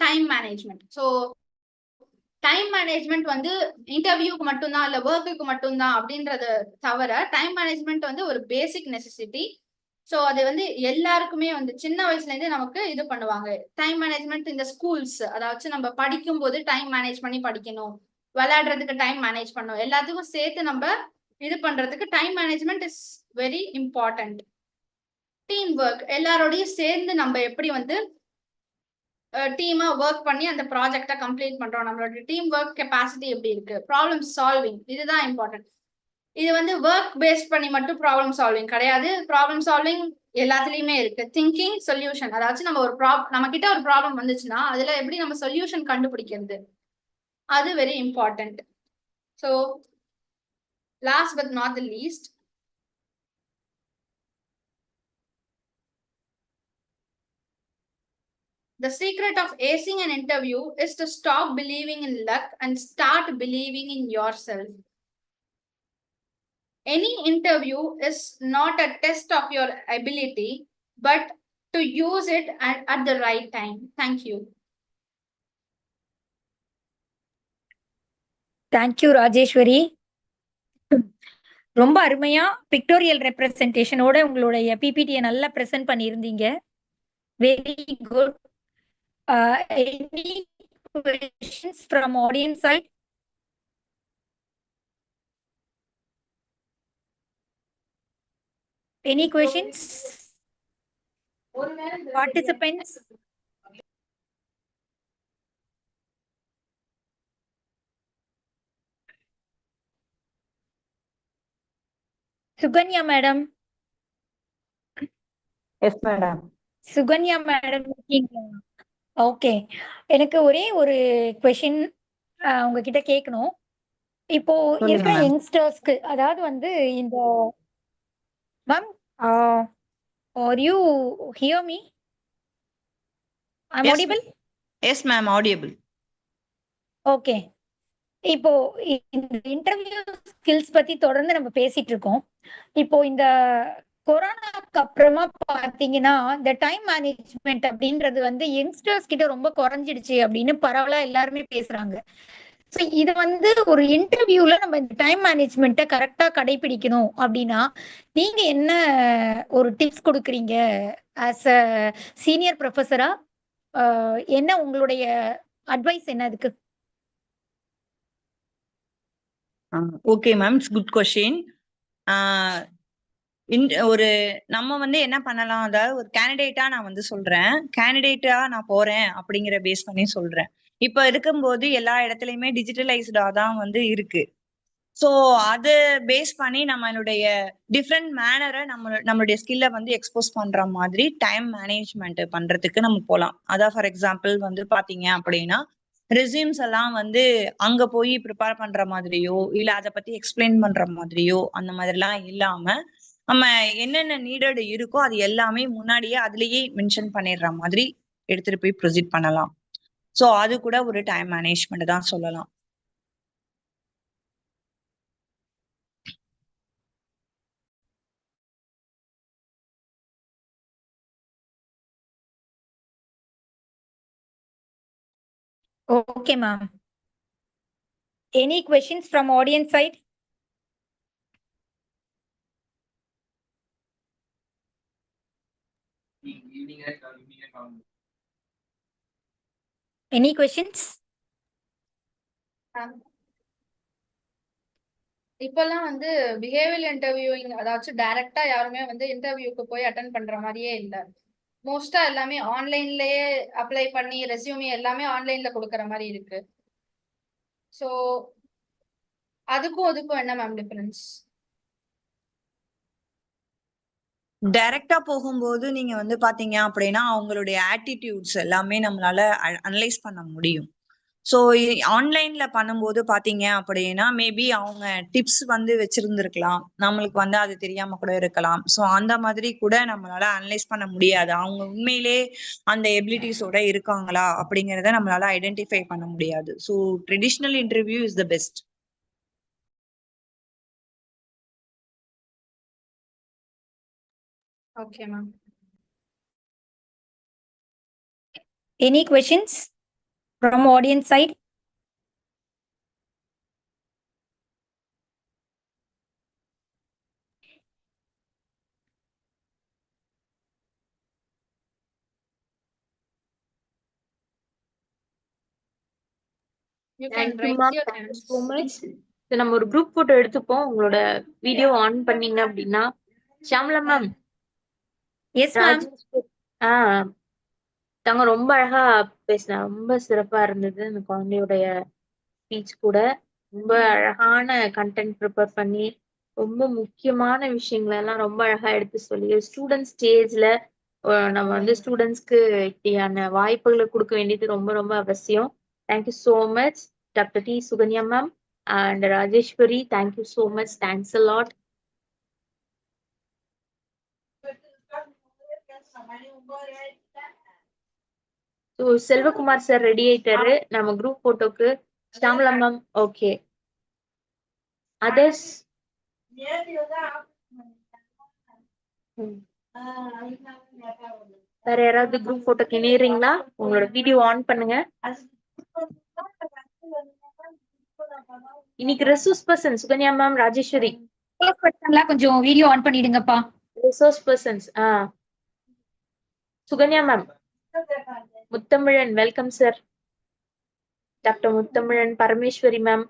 time management. So time management வந்து இன்டர்வியூக்கு மட்டும்தான் இல்ல ஒர்க்குக்கு மட்டும்தான் அப்படின்றது தவிர, டைம் மேனேஜ்மெண்ட் வந்து ஒரு பேசிக் நெசசிட்டி. ஸோ அது வந்து எல்லாருக்குமே வந்து சின்ன வயசுல இருந்து நமக்கு இது பண்ணுவாங்க. டைம் மேனேஜ்மெண்ட் இந்த ஸ்கூல்ஸ், அதாவது நம்ம படிக்கும் போது டைம் மேனேஜ் பண்ணி படிக்கணும், விளையாடுறதுக்கு டைம் மேனேஜ் பண்ணணும், எல்லாத்துக்கும் சேர்த்து நம்ம இது பண்றதுக்கு time management is very important. Team work, எல்லாரோடையும் சேர்ந்து நம்ம எப்படி வந்து டீமா ஒர்க் பண்ணி அந்த ப்ராஜெக்டை கம்ப்ளீட் பண்றோம், நம்மளோட டீம் ஒர்க் கெப்பாசிட்டி எப்படி இருக்கு. ப்ராப்ளம் சால்விங், இதுதான் இம்பார்ட்டன்ட். இது வந்து ஒர்க் பேஸ் பண்ணி மட்டும் ப்ராப்ளம் சால்விங் கிடையாது. ப்ராப்ளம் சால்விங் எல்லாத்துலயுமே இருக்கு. திங்கிங், சொல்யூஷன், அதாவது நம்ம நம்ம கிட்ட ஒரு ப்ராப்ளம் வந்துச்சுன்னா அதுல எப்படி நம்ம சொல்யூஷன் கண்டுபிடிக்கிறது, அது very important. So last but not the least, the secret of acing an interview is to stop believing in luck and start believing in yourself. any interview is not a test of your ability, but to use it at the right time. Thank you. Thank you Rajeswari. ரொம்ப அருமையா பிக்டோரியல் ரெப்ரசன்டேஷனோட உங்களுடைய பிபிடியை நல்லா பிரசன்ட் பண்ணியிருந்தீங்க. Very good. Any questions from audience side? Any questions? Participants? Suganya madam. Yes, madam. Sukanya madam இருக்கீங்களா? ஓகே. எனக்கு ஒரே ஒரு கொஷின் உங்ககிட்ட கேட்கணும். இப்போ சொல்லுங்க இருக்கிற ma'am. யங்ஸ்டர்ஸ்க்கு, அதாவது வந்து இந்த ma'am, are you hear me? I am Yes, audible? yes, ma'am, audible. Okay. இப்போ இந்த இன்டர்வியூ ஸ்கில்ஸ் பத்தி தொடர்ந்து நம்ம பேசிட்டு இருக்கோம். இப்போ இந்த கொரோனாக்கு அப்புறமா பாத்தீங்கன்னா, இந்த டைம் மேனேஜ்மெண்ட் அப்படின்றது வந்து யங்ஸ்டர்ஸ் கிட்ட ரொம்ப குறைஞ்சிடுச்சு அப்படின்னு பரவலா எல்லாருமே பேசுறாங்க. ஸோ இது வந்து ஒரு இன்டர்வியூல நம்ம இந்த டைம் மேனேஜ்மெண்ட்டை கரெக்டா கடைபிடிக்கணும் அப்படின்னா, நீங்க என்ன ஒரு டிப்ஸ் கொடுக்குறீங்க? ஆஸ் அ சீனியர் ப்ரொஃபஸரா என்ன உங்களுடைய அட்வைஸ் என்ன அதுக்கு? Okay, ma'am, it's good question. ஒரு நம்ம வந்து என்ன பண்ணலாம், அதாவது ஒரு கேண்டிடேட்டா நான் வந்து சொல்றேன், கேண்டிடேட்டா நான் போறேன் அப்படிங்கிற பேஸ் பண்ணி சொல்றேன். இப்ப இருக்கும்போது எல்லா இடத்துலயுமே டிஜிட்டலைஸ்டா தான் வந்து இருக்கு. ஸோ அது பேஸ் பண்ணி நம்மளுடைய டிஃப்ரெண்ட் மேனரை நம்மளுடைய ஸ்கில்ல வந்து எக்ஸ்போஸ் பண்ற மாதிரி டைம் மேனேஜ்மெண்ட் பண்றதுக்கு நம்ம போகலாம். அதான் ஃபார் எக்ஸாம்பிள் வந்து பாத்தீங்க அப்படின்னா, ரெசியூம்ஸ் எல்லாம் வந்து அங்க போய் ப்ரிப்பேர் பண்ற மாதிரியோ இல்ல அதை பத்தி எக்ஸ்பிளைன் பண்ற மாதிரியோ அந்த மாதிரிலாம் இல்லாம, நம்ம என்னென்ன நீடட் இருக்கோ அது எல்லாமே முன்னாடியே அதுலயே மென்ஷன் பண்ணிடுற மாதிரி எடுத்துட்டு போய் ப்ரொசீட் பண்ணலாம். ஸோ அது கூட ஒரு டைம் மேனேஜ்மெண்ட் தான் சொல்லலாம். Okay, ma'am. Any questions from audience side? Any questions? இப்பெல்லாம் வந்து பிஹேவியர் இன்டர்வியூவிங், அதாச்சும் டைரக்டா யாருமே வந்து இன்டர்வியூக்கு போய் அட்டன் பண்ற மாதிரியே இல்ல. மோஸ்டா எல்லாமே ஆன்லைன்லயே அப்ளை பண்ணி ரெஸ்யூமே எல்லாமே ஆன்லைன்ல கொடுக்கற மாதிரி இருக்கு. சோ அதுக்கும் என்ன மேம் டிஃபரன்ஸ்? டைரக்டா போகும்போது நீங்க வந்து பாத்தீங்க அப்படின்னா அவங்களுடைய ஆட்டிடியூட்ஸ் எல்லாமே நம்மளால அனலைஸ் பண்ண முடியும். ஸோ ஆன்லைன்ல பண்ணும்போது பாத்தீங்க அப்படின்னா மேபி அவங்க டிப்ஸ் வந்து வச்சிருந்திருக்கலாம், நம்மளுக்கு வந்து அது தெரியாம கூட இருக்கலாம். ஸோ அந்த மாதிரி கூட நம்மளால அனலைஸ் பண்ண முடியாது. அவங்க உண்மையிலே அந்த எபிலிட்டிஸோட இருக்காங்களா அப்படிங்கறத நம்மளால ஐடென்டிஃபை பண்ண முடியாது. So traditional interview is the best. Okay ma'am. Any questions from audience side? You can thank you raise ma'am, your thank you hands. So much. நம்ம ஒரு குரூப் போட்டோ எடுத்துப்போம். உங்களோட வீடியோ ஆன் பண்ணீங்க அப்படின்னா. Shamla ma'am, Yes, ma'am. தாங்க ரொம்ப அழகா பேசினா, ரொம்ப சிறப்பா இருந்தது. அந்த குழந்தையுடைய ஸ்பீச் கூட ரொம்ப அழகான கண்டென்ட் ப்ரிப்பேர் பண்ணி ரொம்ப முக்கியமான விஷயங்களை எல்லாம் ரொம்ப அழகா எடுத்து சொல்லி ஸ்டூடெண்ட் ஸ்டேஜ்ல நம்ம வந்து ஸ்டூடெண்ட்ஸ்க்கு இப்படியான வாய்ப்புகளை கொடுக்க வேண்டியது ரொம்ப ரொம்ப அவசியம். Thank you so much doctor D Sukanya ma'am and Rajeswari. Thank you so much. Thanks a lot. So Selvakumar sir ready ஆயிட்டாரு நம்ம குரூப் போட்டோக்கு. Shamla ma'am okay. அதர்ஸ் வேற யாராவது குரூப் போட்டோக்கு இணையறீங்களா? உங்களோட வீடியோ ஆன் பண்ணுங்க. இன்னைக்கு resource person Sukanya ma'am, Rajeswari. கொஞ்சம் வீடியோ ஆன் பண்ணிடுங்கப்பா. Resource persons Sukanya ma'am, Muthamizhan welcome sir. Doctor Muthamizhan, Parameswari ma'am.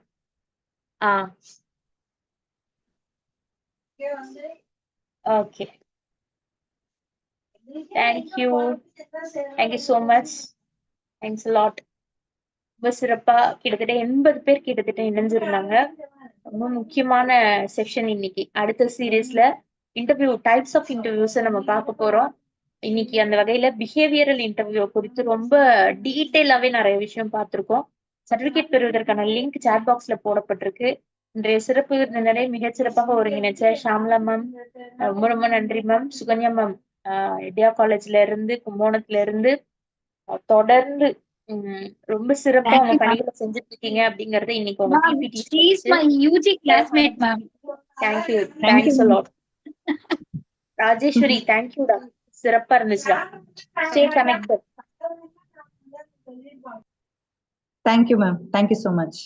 Okay, thank you so much. Thanks a lot. ரொம்ப சிறப்பா கிட்டத்தட்ட 80 பேர் கிட்டத்தட்ட இணைஞ்சிருந்தாங்க. ரொம்ப முக்கியமான செக்ஷன் இன்னைக்கு. அடுத்த சீரீஸ்ல இன்டர்வியூ டைப்ஸ் ஆஃப் இன்டர்வியூஸை நம்ம பார்க்க போறோம். இன்னைக்கு அந்த வகையில பிஹேவியரல் இன்டர்வியூ குறித்து ரொம்ப டீட்டெயிலாவே நிறைய விஷயம் பார்த்திருக்கோம். சர்டிபிகேட் பெறுவதற்கான லிங்க் சாட் பாக்ஸ்ல போடப்பட்டிருக்கு. இன்றைய சிறப்பு விருந்தினரை மிகச் சிறப்பாக ஒருங்கிணைச்ச ஷாம்லா மேம், ரொம்ப ரொம்ப நன்றி மேம். சுகன்யா மேம், இந்தியா காலேஜ்ல இருந்து, கும்போணத்துல இருந்து தொடர்ந்து ரொம்ப சிறப்பா உங்க பணிகளை செஞ்சுட்டு இருக்கீங்க அப்படிங்கறத இன்னைக்கு உங்க classmate ma'am. Thank you, thanks a lot. Rajeswari, தேங்க்யூடா, சிறப்பா இருந்துச்சுடா. Stay connected. Thank you ma'am, thank you so much.